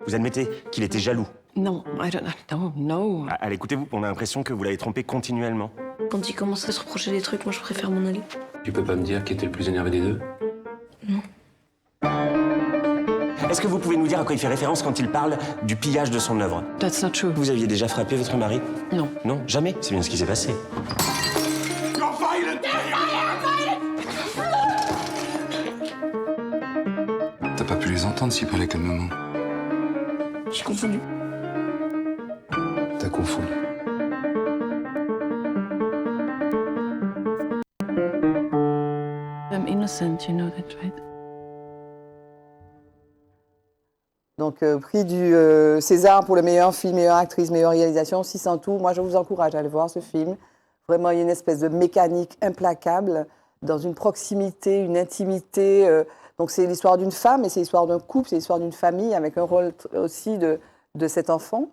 Vous admettez qu'il était jaloux? No, I don't know. No. Allez, écoutez-vous, on a l'impression que vous l'avez trompé continuellement. Quand il commence à se reprocher des trucs, moi je préfère m'en aller. Tu peux pas me dire qui était le plus énervé des deux? Non. Est-ce que vous pouvez nous dire à quoi il fait référence quand il parle du pillage de son œuvre? That's not true. Vous aviez déjà frappé votre mari? Non. Non, jamais. C'est bien ce qui s'est passé. T'as pas pu les entendre s'ils parlaient calmement. J'ai confondu. T'as confondu. I'm innocent, you know that, right? Donc, prix du César pour le meilleur film, meilleure actrice, meilleure réalisation, 6 en tout. Moi, je vous encourage à aller voir ce film. Vraiment, il y a une espèce de mécanique implacable dans une proximité, une intimité. Donc, c'est l'histoire d'une femme et c'est l'histoire d'un couple, c'est l'histoire d'une famille avec un rôle aussi de cet enfant.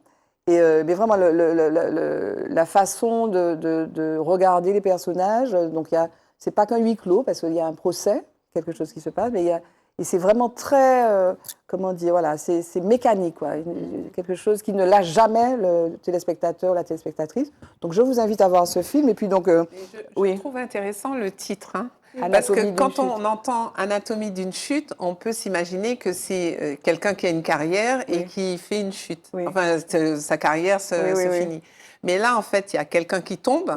Et, mais vraiment, la façon de regarder les personnages, donc c'est pas qu'un huis clos parce qu'il y a un procès, quelque chose qui se passe, mais il Et c'est vraiment très, comment dire, voilà, c'est mécanique, quoi. Quelque chose qui ne lâche jamais le téléspectateur, la téléspectatrice. Donc je vous invite à voir ce film. Et puis donc, je trouve intéressant le titre, hein. Parce que quand on entend Anatomie d'une chute, on peut s'imaginer que c'est quelqu'un qui a une carrière et qui fait une chute. Oui. Enfin, sa carrière se finit. Mais là, en fait, il y a quelqu'un qui tombe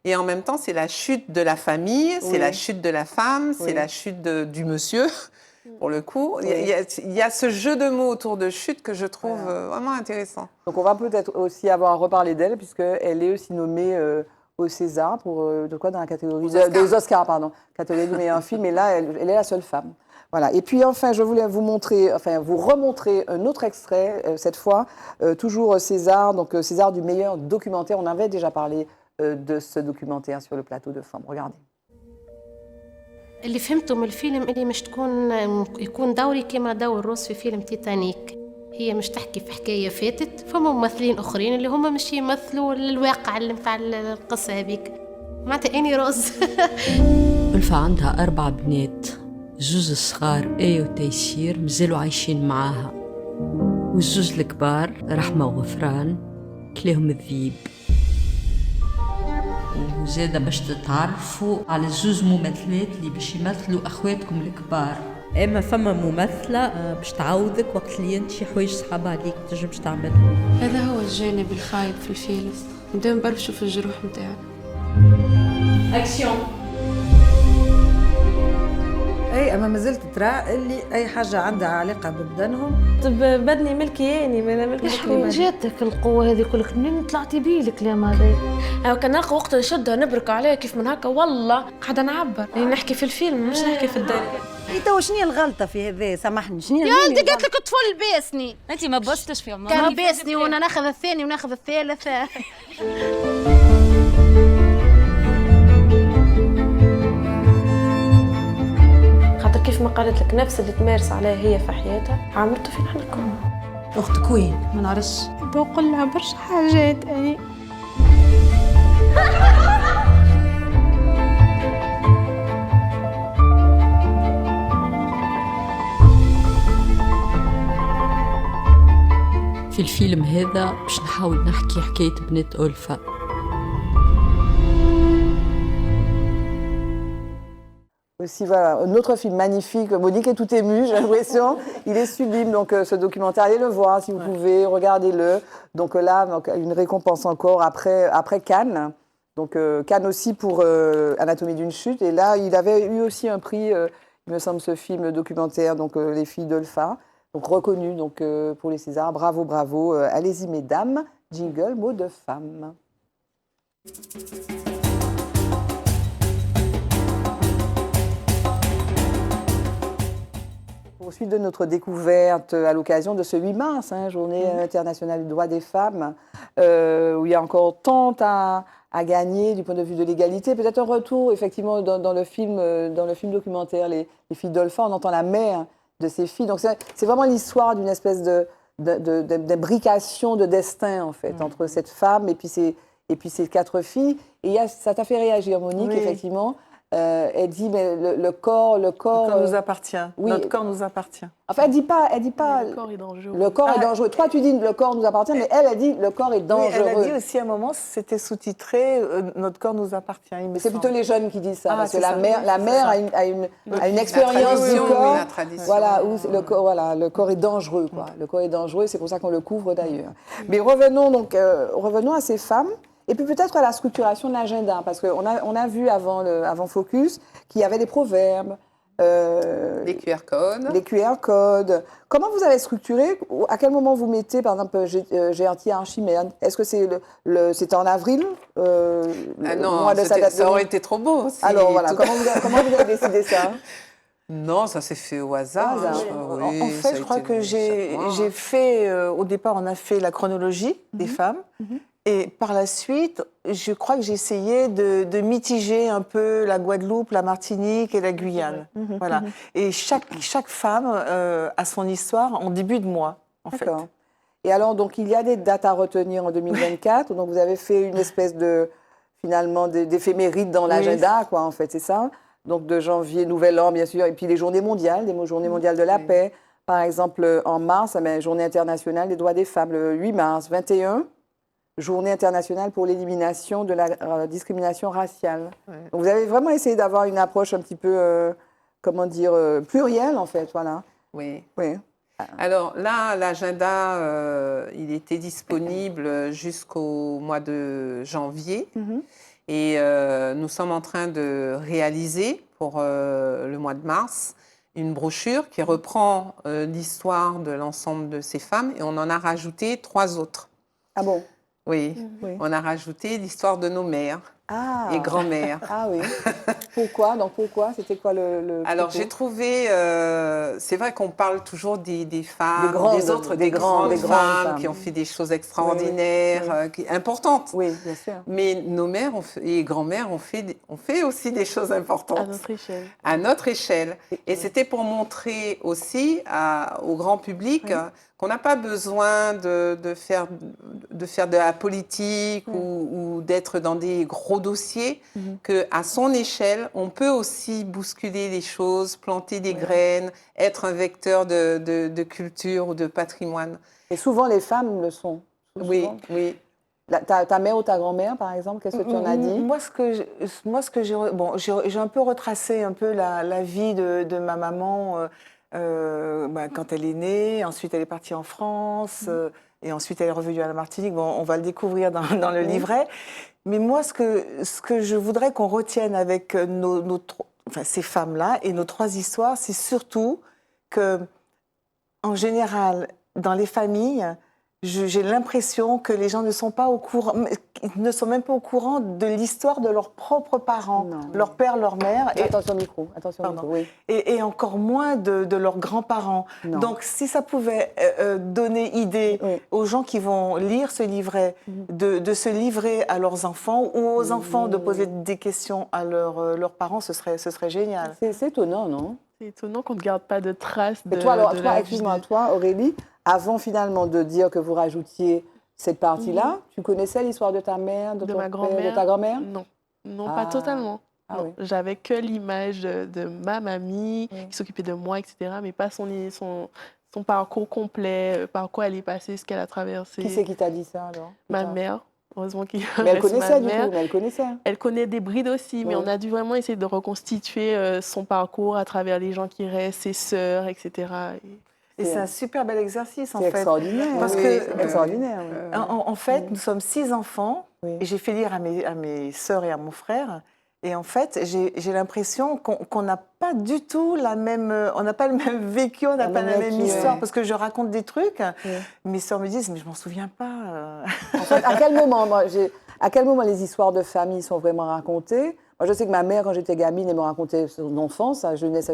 et en même temps, c'est la chute de la famille, c'est la chute de la femme, c'est la chute du monsieur, pour le coup. Il y a ce jeu de mots autour de chute que je trouve vraiment intéressant. Donc on va peut-être aussi avoir à reparler d'elle, puisqu'elle est aussi nommée au César, de quoi dans la catégorie des Oscars, pardon, catégorie du meilleur film, et là, elle est la seule femme. Voilà. Et puis enfin, je voulais vous remontrer un autre extrait, cette fois, toujours César, donc César du meilleur documentaire. On avait déjà parlé de ce documentaire sur le plateau de Femmes. Regardez. اللي فهمته من الفيلم اللي مش يكون دوري كما دور روس في فيلم تيتانيك. هي مش تحكي في حكاية فاتت، فما ممثلين آخرين اللي هم مش يمثلوا الواقع اللي متاع القصة هذيك. معناتها أني روز. ألفة عندها 4 بنات، الزوز الصغار آية وتيسير مازالوا عايشين معاها، والزوز الكبار رحمة وغفران كليهم الذيب. وزادة باش تتعرفوا على الزوز ممثلات اللي باش يمثلوا أخواتكم الكبار. اما فما ممثله باش تعوضك وقت اللي انت شي حوايج صعبه عليك تنجمش تعملهم. هذا هو الجانب الخايب في الفيلم، نبداو نبرشوا في الجروح نتاعنا. اكسيون. اي اما مازلت ترى اللي اي حاجه عندها علاقه ببدنهم بدني ملكي ما ملكش من جاتك القوه هذه كلك منين طلعتي بيه الكلام هذا؟ او كان نلقى وقت نشدها نبرك عليها كيف من هكا والله قاعده نعبر يعني نحكي في الفيلم مش نحكي في الدار. تو شنو الغلطه في هذا؟ سامحني شنو يا انت قالت لك الطفل باسني، انت ما بستش في عمرك. كان باسني وانا ناخذ الثاني وناخذ الثالث. خاطر كيف ما قالت لك نفس اللي تمارس عليها هي في حياتها عملته فينا احنا الكل. اختك وين؟ ما نعرفش. بقول لها برشا حاجات اي. في الفيلم هذا باش نحاول نحكي حكاية بنات ألفة. Aussi, voilà, un autre film magnifique. Monique est tout émue, j'ai l'impression. Il est sublime, donc ce documentaire, allez le voir si vous pouvez, regardez-le. Donc là, donc, une récompense encore après Cannes. Donc Cannes aussi pour Anatomie d'une chute. Et là, il avait eu aussi un prix, il me semble, ce film documentaire, donc Les filles d'Olpha. Donc reconnu donc, pour les Césars. Bravo, bravo. Allez-y, mesdames. Jingle, mot de femme. Poursuite de notre découverte à l'occasion de ce 8 mars, Journée internationale du droit des femmes, où il y a encore tant à gagner du point de vue de l'égalité. Peut-être un retour, effectivement, dans le film documentaire Les filles d'Olpha, on entend la mère de ces filles. Donc c'est vraiment l'histoire d'une espèce d'imbrication de destin, en fait, entre cette femme et puis ces 4 filles. Et ça t'a fait réagir, Monique, effectivement. Elle dit, mais le corps nous appartient. Oui. Notre corps nous appartient. Enfin, elle dit pas. Le corps est dangereux. Le corps est dangereux. Toi, tu dis le corps nous appartient, mais elle dit le corps est dangereux. Oui, elle a dit aussi à un moment, c'était sous-titré, notre corps nous appartient. C'est plutôt les jeunes qui disent ça, parce que la mère a une expérience du corps. Voilà, où le corps est dangereux, quoi. Le corps est dangereux, c'est pour ça qu'on le couvre d'ailleurs. Mais revenons à ces femmes. Et puis peut-être à la structuration de l'agenda, parce qu'on a vu avant Focus qu'il y avait des proverbes. Les QR codes. Les QR codes. Comment vous avez structuré? À quel moment vous mettez, par exemple, Géantier Archimède? Est-ce que c'était en avril non, ça aurait été trop beau. Alors voilà, comment vous avez décidé ça? Non, ça s'est fait au hasard. Oui, en fait, je crois que j'ai fait, au départ, on a fait la chronologie des femmes. Et par la suite, je crois que j'ai essayé de mitiger un peu la Guadeloupe, la Martinique et la Guyane. Voilà. Et chaque femme a son histoire en début de mois, en fait. Et alors, donc, il y a des dates à retenir en 2024. Donc, vous avez fait une espèce d'éphéméride dans l'agenda, quoi, en fait, c'est ça. donc de janvier, Nouvel An, bien sûr, et puis les journées mondiales, des journées mondiales de la paix. Par exemple, en mars, Journée internationale des droits des femmes, le 8 mars. 21, Journée internationale pour l'élimination de la discrimination raciale. Donc, vous avez vraiment essayé d'avoir une approche un petit peu, plurielle, en fait, voilà. Oui. Oui. Alors là, l'agenda, il était disponible jusqu'au mois de janvier. Et nous sommes en train de réaliser pour le mois de mars une brochure qui reprend l'histoire de l'ensemble de ces femmes et on en a rajouté 3 autres. Ah bon? Oui. On a rajouté l'histoire de nos mères et grand-mères. Ah oui. Pourquoi? Donc pourquoi? C'était quoi le Alors propos? j'ai trouvé, c'est vrai qu'on parle toujours des femmes, des grandes femmes qui ont fait des choses extraordinaires, importantes. Oui, bien sûr. Mais nos mères et grand-mères ont fait aussi des choses importantes. À notre échelle. À notre échelle. Et c'était pour montrer aussi au grand public qu'on n'a pas besoin de faire de la politique ou d'être dans des gros dossiers, qu'à son échelle, on peut aussi bousculer les choses, planter des graines, être un vecteur de culture ou de patrimoine. Et souvent, les femmes le sont. Oui, oui. Ta mère ou ta grand-mère, par exemple, qu'est-ce que tu en as dit? Moi, ce que j'ai un peu retracé un peu la vie de ma maman quand elle est née. Ensuite, elle est partie en France. Et ensuite, elle est revenue à la Martinique. Bon, on va le découvrir dans le livret. Mais moi, ce que je voudrais qu'on retienne avec ces femmes-là et nos 3 histoires, c'est surtout que, en général, dans les familles, j'ai l'impression que les gens ne sont même pas au courant de l'histoire de leurs propres parents, leur père, leur mère. Attention au micro, oui. Et encore moins de leurs grands-parents. Donc, si ça pouvait donner idée aux gens qui vont lire ce livret, de se livrer à leurs enfants ou aux enfants de poser des questions à leurs parents, ce serait génial. C'est étonnant, non? C'est étonnant qu'on ne garde pas de traces de toi, Aurélie, avant finalement de dire que vous rajoutiez cette partie-là, tu connaissais l'histoire de ta mère, de ma grand-mère, de ta grand-mère? Non, pas totalement. Oui. J'avais que l'image de ma mamie qui s'occupait de moi, etc., mais pas son parcours complet, par quoi elle est passée, ce qu'elle a traversé. Qui c'est qui t'a dit ça, alors? Ma mère. Heureusement qu'il Mais elle connaissait, du coup, elle connaissait. Elle connaît des brides aussi, mais on a dû vraiment essayer de reconstituer son parcours à travers les gens qui restent, ses sœurs, etc. Et c'est un super bel exercice, en fait. C'est extraordinaire. C'est extraordinaire. En fait, nous sommes 6 enfants, et j'ai fait lire à mes sœurs et à mon frère. Et en fait, j'ai l'impression qu'on n'a pas du tout on n'a pas le même vécu, on n'a pas la même histoire, parce que je raconte des trucs. Mes sœurs me disent, mais je m'en souviens pas. En fait, à quel moment les histoires de famille sont vraiment racontées? Moi, je sais que ma mère, quand j'étais gamine, elle me racontait son enfance, sa jeunesse,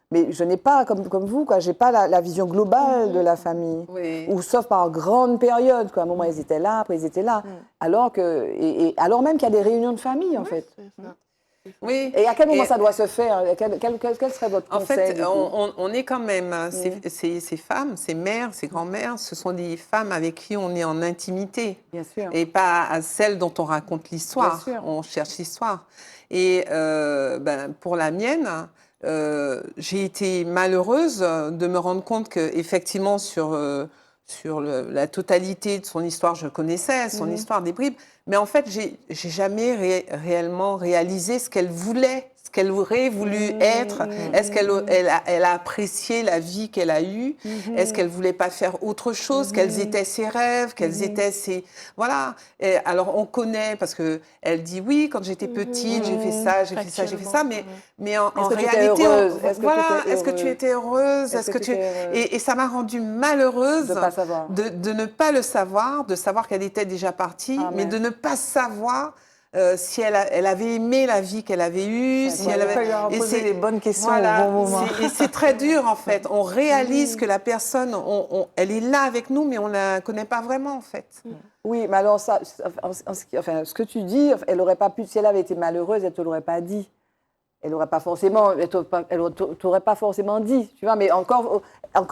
mais je n'ai pas, comme vous, je n'ai pas la vision globale de la famille. Ou sauf par grande période, À un moment, ils étaient là, après, ils étaient là. Alors même qu'il y a des réunions de famille, en fait. Oui. Et à quel moment ça doit se faire? Quel serait votre conseil? En fait, on est quand même, ces femmes, ces mères, ces grand-mères, ce sont des femmes avec qui on est en intimité. Bien sûr. Et pas celles dont on raconte l'histoire. On cherche l'histoire. Et pour la mienne, j'ai été malheureuse de me rendre compte qu'effectivement, sur la totalité de son histoire, je connaissais son histoire des bribes, mais en fait, j'ai jamais réellement réalisé ce qu'elle voulait, ce qu'elle aurait voulu être. Est-ce qu'elle a apprécié la vie qu'elle a eue? Est-ce qu'elle voulait pas faire autre chose? Quels étaient ses rêves? Quels étaient ses... Voilà. Et alors, on connaît, parce qu'elle dit, oui, quand j'étais petite, j'ai fait ça, j'ai fait ça, j'ai fait ça, mais en réalité... Est-ce que tu étais heureuse? Et ça m'a rendue malheureuse de ne pas le savoir, de savoir qu'elle était déjà partie, mais de ne pas savoir si elle avait aimé la vie qu'elle avait eue, si elle avait posé les bonnes questions au bon moment. Et c'est très dur en fait. On réalise que la personne, elle est là avec nous, mais on la connaît pas vraiment en fait. Oui, mais alors ça, ce que tu dis, elle aurait pas pu. Si elle avait été malheureuse, elle te l'aurait pas dit. elle n'aurait pas forcément, t'aurait pas forcément dit, tu vois, mais encore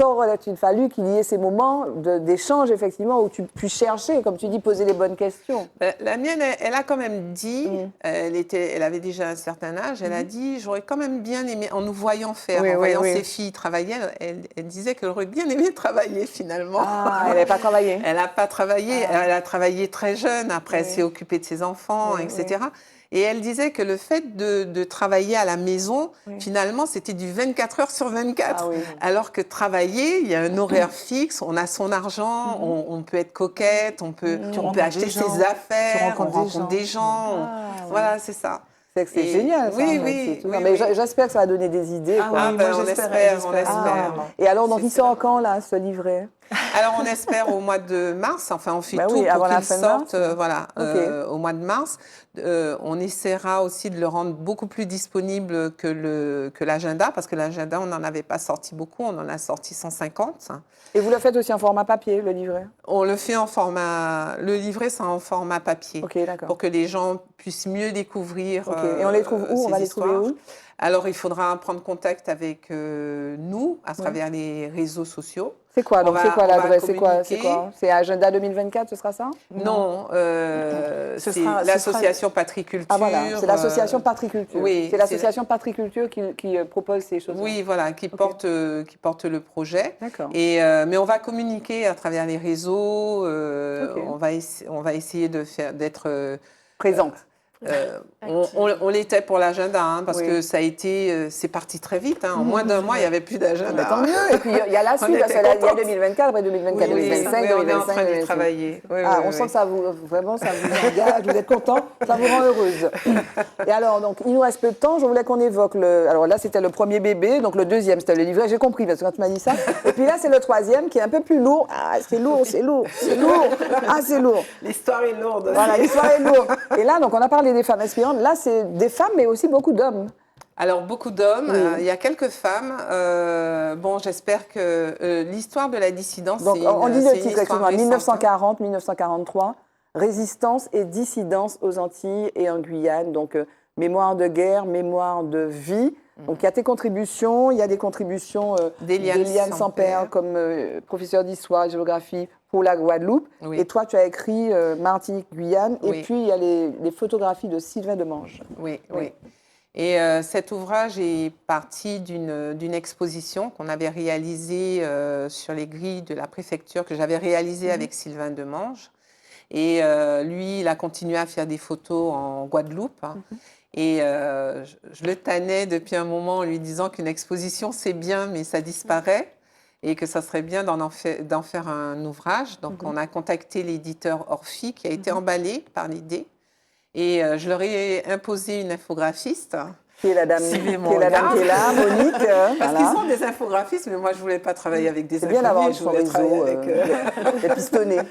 aurait-il fallu qu'il y ait ces moments d'échange, effectivement, où tu puisses chercher, comme tu dis, poser les bonnes questions. La mienne, elle a quand même dit, elle avait déjà un certain âge, elle a dit, j'aurais quand même bien aimé, en nous voyant faire, en voyant ses filles travailler, elle disait qu'elle aurait bien aimé travailler, finalement. Ah, elle n'avait pas travaillé. Elle n'a pas travaillé, elle a travaillé très jeune, après elle s'est occupée de ses enfants, etc. Et elle disait que le fait de travailler à la maison, finalement, c'était du 24 heures sur 24. Alors que travailler, il y a un horaire fixe, on a son argent, on peut être coquette, on peut acheter ses affaires, on rencontre des gens. Voilà, c'est ça. C'est génial, ça. Oui. Mais j'espère que ça va donner des idées. On espère. Et alors, donc, il sort quand, là, ce livret? Alors, on espère au mois de mars. Enfin, on fait tout pour qu'il sorte au mois de mars. On essaiera aussi de le rendre beaucoup plus disponible que l'agenda, parce que l'agenda, on n'en avait pas sorti beaucoup. On en a sorti 150. Et vous le faites aussi en format papier, le livret? On le fait en format... Le livret, c'est en format papier. Ok, d'accord. Pour que les gens puissent mieux découvrir Et on les trouve où? On va les trouver où? Alors, il faudra prendre contact avec nous à travers les réseaux sociaux. C'est quoi l'adresse? C'est quoi? C'est Agenda 2024, ce sera ça? Non, c'est l'association Patriculture. Ah voilà, c'est l'association Patriculture. Oui, c'est l'association Patriculture qui propose ces choses-là. Oui, voilà, qui porte le projet. D'accord. Mais on va communiquer à travers les réseaux. On va essayer d'être présente. On l'était pour l'agenda, parce que ça a été, c'est parti très vite. En moins d'un mois, il n'y avait plus d'agenda. Tant mieux. Et puis il y a la suite, il y a 2024, après 2024, 2025, on est en train d'y travailler. On sent que ça vous engage, vous êtes content, ça vous rend heureuse. Et alors, donc, il nous reste peu de temps. Je voulais qu'on évoque alors là, c'était le premier bébé, donc le deuxième, c'était le livret. J'ai compris parce que quand tu m'as dit ça. Et puis là, c'est le troisième qui est un peu plus lourd. Ah, c'est lourd. Ah, c'est lourd. L'histoire est lourde. Voilà, l'histoire est lourde. Et là, donc, on a parlé des femmes inspirantes. Là, c'est des femmes, mais aussi beaucoup d'hommes. Alors, beaucoup d'hommes. Il y a quelques femmes. J'espère que l'histoire de la dissidence, donc, on dit le titre, excuse-moi, 1940-1943, résistance et dissidence aux Antilles et en Guyane. Donc, mémoire de guerre, mémoire de vie. Donc, il y a tes contributions. Il y a des contributions d'Éliane Sampère comme professeur d'histoire et géographie pour la Guadeloupe. Oui. Et toi, tu as écrit Martinique, Guyane. Oui. Et puis, il y a les photographies de Sylvain Demange. Oui. Et cet ouvrage est parti d'une exposition qu'on avait réalisée sur les grilles de la préfecture, que j'avais réalisée avec Sylvain Demange. Et lui, il a continué à faire des photos en Guadeloupe. Et je le tannais depuis un moment en lui disant qu'une exposition, c'est bien, mais ça disparaît. Et que ça serait bien d'en faire un ouvrage. Donc, on a contacté l'éditeur Orphi, qui a été emballé par l'idée. Et je leur ai imposé une infographiste. Qui est la dame qui est là, Monique. Parce qu'ils sont des infographistes, mais moi, je ne voulais pas travailler avec des infographistes. C'est bien d'avoir son réseau, des pistonnés.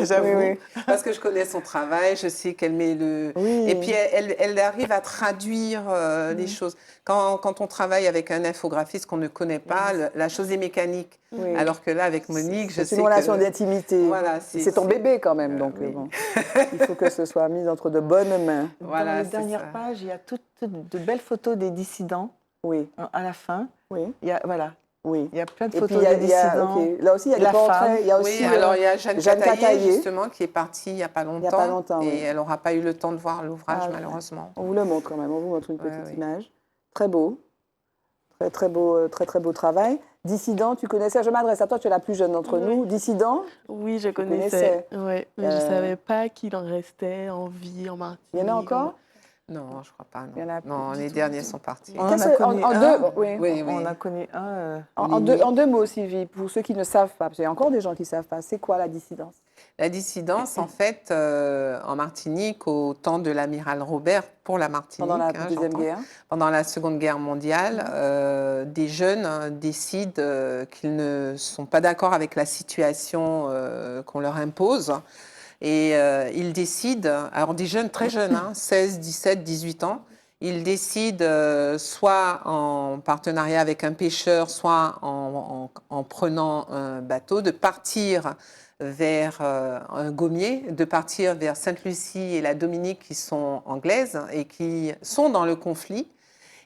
J'avoue. Parce que je connais son travail, je sais qu'elle met le... Et puis, elle arrive à traduire les choses. Quand on travaille avec un infographiste qu'on ne connaît pas, la chose est mécanique. Alors que là, avec Monique, je sais que... C'est une relation d'intimité. Voilà, c'est ton bébé quand même, donc il faut que ce soit mis entre de bonnes mains. Voilà, dans les dernières pages, il y a toutes de belles photos des dissidents. Oui. À la fin. Oui. Il y a, voilà. Oui. Il y a plein de photos des dissidents. Là aussi, il y a des portraits. Il y a aussi, alors il y a Jeanne Cataillé, justement, qui est partie il n'y a pas longtemps. Et elle n'aura pas eu le temps de voir l'ouvrage, malheureusement. On vous le montre quand même. On vous montre une petite image. Très beau. Très beau travail. Dissident, tu connaissais, je m'adresse à toi, tu es la plus jeune d'entre nous. Dissident? Oui, je connaissais. Ouais, mais je ne savais pas qu'il en restait en vie en Martinique. Il y en a encore? Non, je ne crois pas. Non, les derniers sont partis. On a connu un. En deux mots, Sylvie, pour ceux qui ne savent pas, parce qu'il y a encore des gens qui ne savent pas, c'est quoi la dissidence? La dissidence, en fait, en Martinique, au temps de l'amiral Robert, pour la Martinique. Pendant la Deuxième Guerre. Pendant la Seconde Guerre mondiale, des jeunes décident qu'ils ne sont pas d'accord avec la situation qu'on leur impose. Et ils décident, alors des jeunes très jeunes, 16, 17, 18 ans, ils décident soit en partenariat avec un pêcheur, soit en prenant un bateau, de partir vers un gommier, de partir vers Sainte-Lucie et la Dominique qui sont anglaises et qui sont dans le conflit,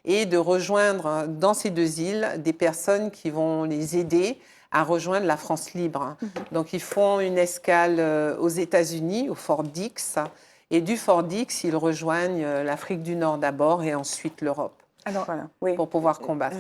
et de rejoindre dans ces deux îles des personnes qui vont les aider à rejoindre la France libre. Donc ils font une escale aux États-Unis, au Fort Dix, et du Fort Dix, ils rejoignent l'Afrique du Nord d'abord et ensuite l'Europe, pour pouvoir combattre.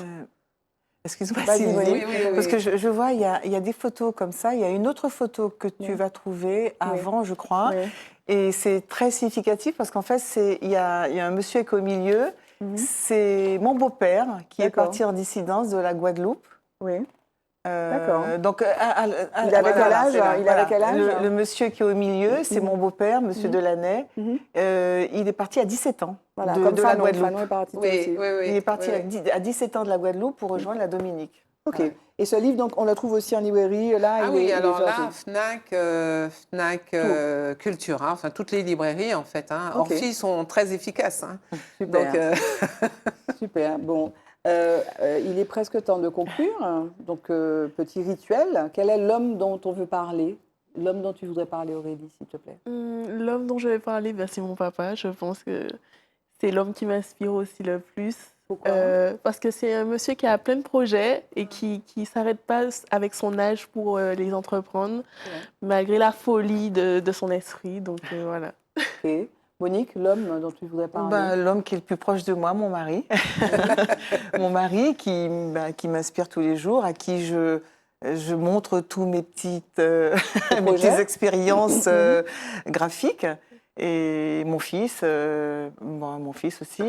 Excuse-moi, Vas-y, Sylvie, oui, parce que je vois, il y a des photos comme ça. Il y a une autre photo que tu vas trouver avant, je crois. Oui. Et c'est très significatif parce qu'en fait, il y a un monsieur qui est au milieu. C'est mon beau-père qui est parti en dissidence de la Guadeloupe. Oui. D'accord. Donc, il avait quel âge? Le monsieur qui est au milieu, c'est mon beau-père, monsieur Delaney. Il est parti à 17 ans de la Guadeloupe. Il est parti à 17 ans de la Guadeloupe pour rejoindre la Dominique. Ok. Et ce livre, donc, on le trouve aussi en librairie. Là, Fnac, Cultura, enfin toutes les librairies en fait. Orphie sont très efficaces. Super. Donc, super. Bon. Il est presque temps de conclure. Donc, petit rituel. Quel est l'homme dont on veut parler? L'homme dont tu voudrais parler, Aurélie, s'il te plaît. L'homme dont je vais parler, c'est mon papa. Je pense que c'est l'homme qui m'inspire aussi le plus. Pourquoi? Parce que c'est un monsieur qui a plein de projets et qui ne s'arrête pas avec son âge pour les entreprendre, malgré la folie de son esprit. Donc, voilà. Okay. Monique, l'homme dont tu voudrais parler? L'homme qui est le plus proche de moi, mon mari. Mon mari qui m'inspire tous les jours, à qui je montre tous mes petites expériences graphiques. Et mon fils aussi,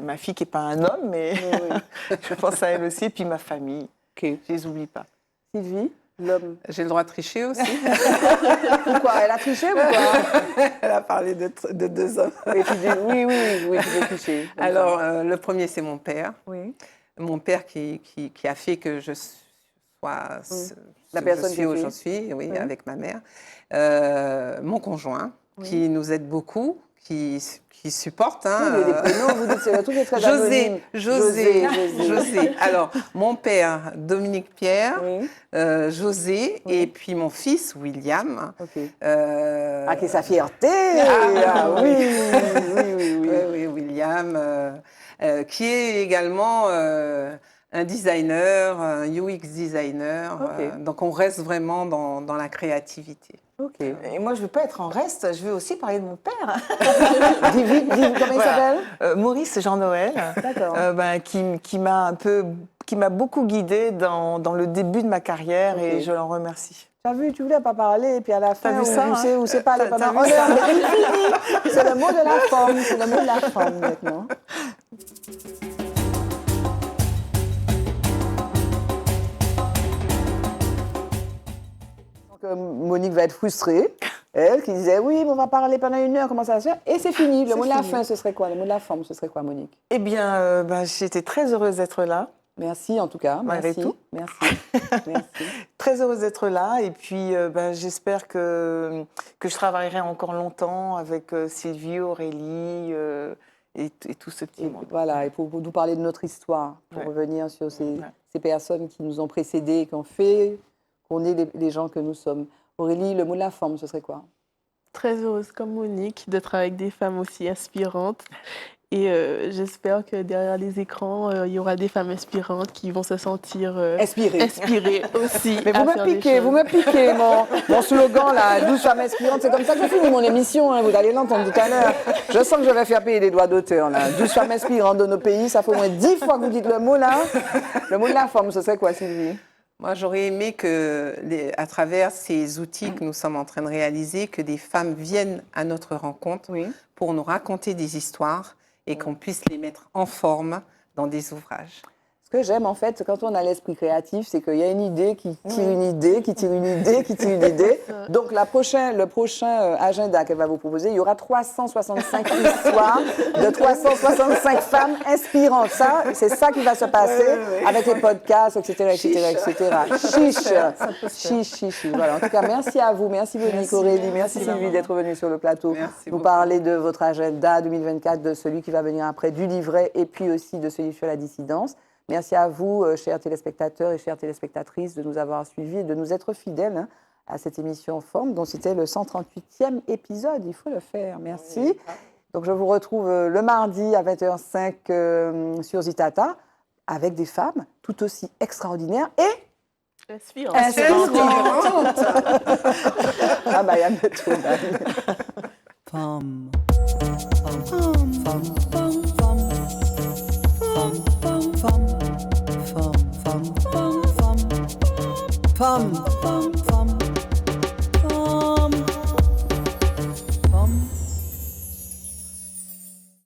ma fille qui n'est pas un homme, mais je pense à elle aussi, et puis ma famille. Je ne les oublie pas. Sylvie, l'homme. J'ai le droit de tricher aussi. Pourquoi? Elle a triché ou quoi? Elle a parlé de deux hommes. Et tu dis oui, tu veux tricher. Alors, le premier, c'est mon père. Oui. Mon père qui a fait que je sois la personne où j'en suis, avec ma mère. Mon conjoint, qui nous aide beaucoup, qui supporte. Oui, les prénoms, vous dites, c'est tout est très anonyme. José. Alors, mon père, Dominique Pierre, José, et puis mon fils, William. Qui est sa fierté. Oui, William, qui est également un designer, un UX designer. Donc, on reste vraiment dans la créativité. Okay. Et moi, je ne veux pas être en reste, je veux aussi parler de mon père. Dis vite, comment il s'appelle? Maurice Jean-Noël, qui m'a beaucoup guidée dans le début de ma carrière et je l'en remercie. Tu as vu, tu ne voulais pas parler, et puis à la fin, on sait pas, c'est le mot de la forme, c'est le mot de la forme maintenant. Monique va être frustrée. Elle qui disait oui, mais on va parler pendant 1 heure, comment ça va se faire? Et c'est fini. Le mot de la fin, ce serait quoi? Le mot de la forme, ce serait quoi, Monique? Eh bien, j'étais très heureuse d'être là. Merci en tout cas. Malgré tout. Merci. Très heureuse d'être là. Et puis, j'espère que je travaillerai encore longtemps avec Sylvie, Aurélie et tout ce petit monde. Voilà, et pour nous parler de notre histoire, pour revenir sur ces personnes qui nous ont précédés, qui ont fait qu'on est les gens que nous sommes. Aurélie, le mot de la forme, ce serait quoi? Très heureuse comme Monique de travailler avec des femmes aussi inspirantes. Et j'espère que derrière les écrans, il y aura des femmes inspirantes qui vont se sentir inspirées aussi. Mais vous me piquez mon slogan, là, 12 femmes inspirantes. C'est comme ça que je finis mon émission, vous allez l'entendre tout à l'heure. Je sens que je vais faire payer des droits d'auteur, là. 12 femmes inspirantes de nos pays, ça fait au moins 10 fois que vous dites le mot, là. Le mot de la forme, ce serait quoi, Sylvie? Moi, j'aurais aimé que, à travers ces outils que nous sommes en train de réaliser, que des femmes viennent à notre rencontre pour nous raconter des histoires et qu'on puisse les mettre en forme dans des ouvrages. Ce que j'aime, en fait, quand on a l'esprit créatif, c'est qu'il y a une idée qui tire une idée, qui tire une idée, qui tire une idée. Donc, le prochain agenda qu'elle va vous proposer, il y aura 365 histoires de 365 femmes inspirantes. Ça, c'est ça qui va se passer avec les podcasts, etc., Chiche. Voilà. En tout cas, merci à vous. Merci Monique, Aurélie. Merci Sylvie d'être venue sur le plateau. Vous parler de votre agenda 2024, de celui qui va venir après, du livret et puis aussi de celui sur la dissidence. Merci à vous, chers téléspectateurs et chères téléspectatrices, de nous avoir suivis et de nous être fidèles à cette émission Forme, dont c'était le 138e épisode. Il faut le faire. Merci. Donc, je vous retrouve le mardi à 21h05 sur Zitata avec des femmes tout aussi extraordinaires et inspirantes. Ah, bah, il y a de tout. Femme.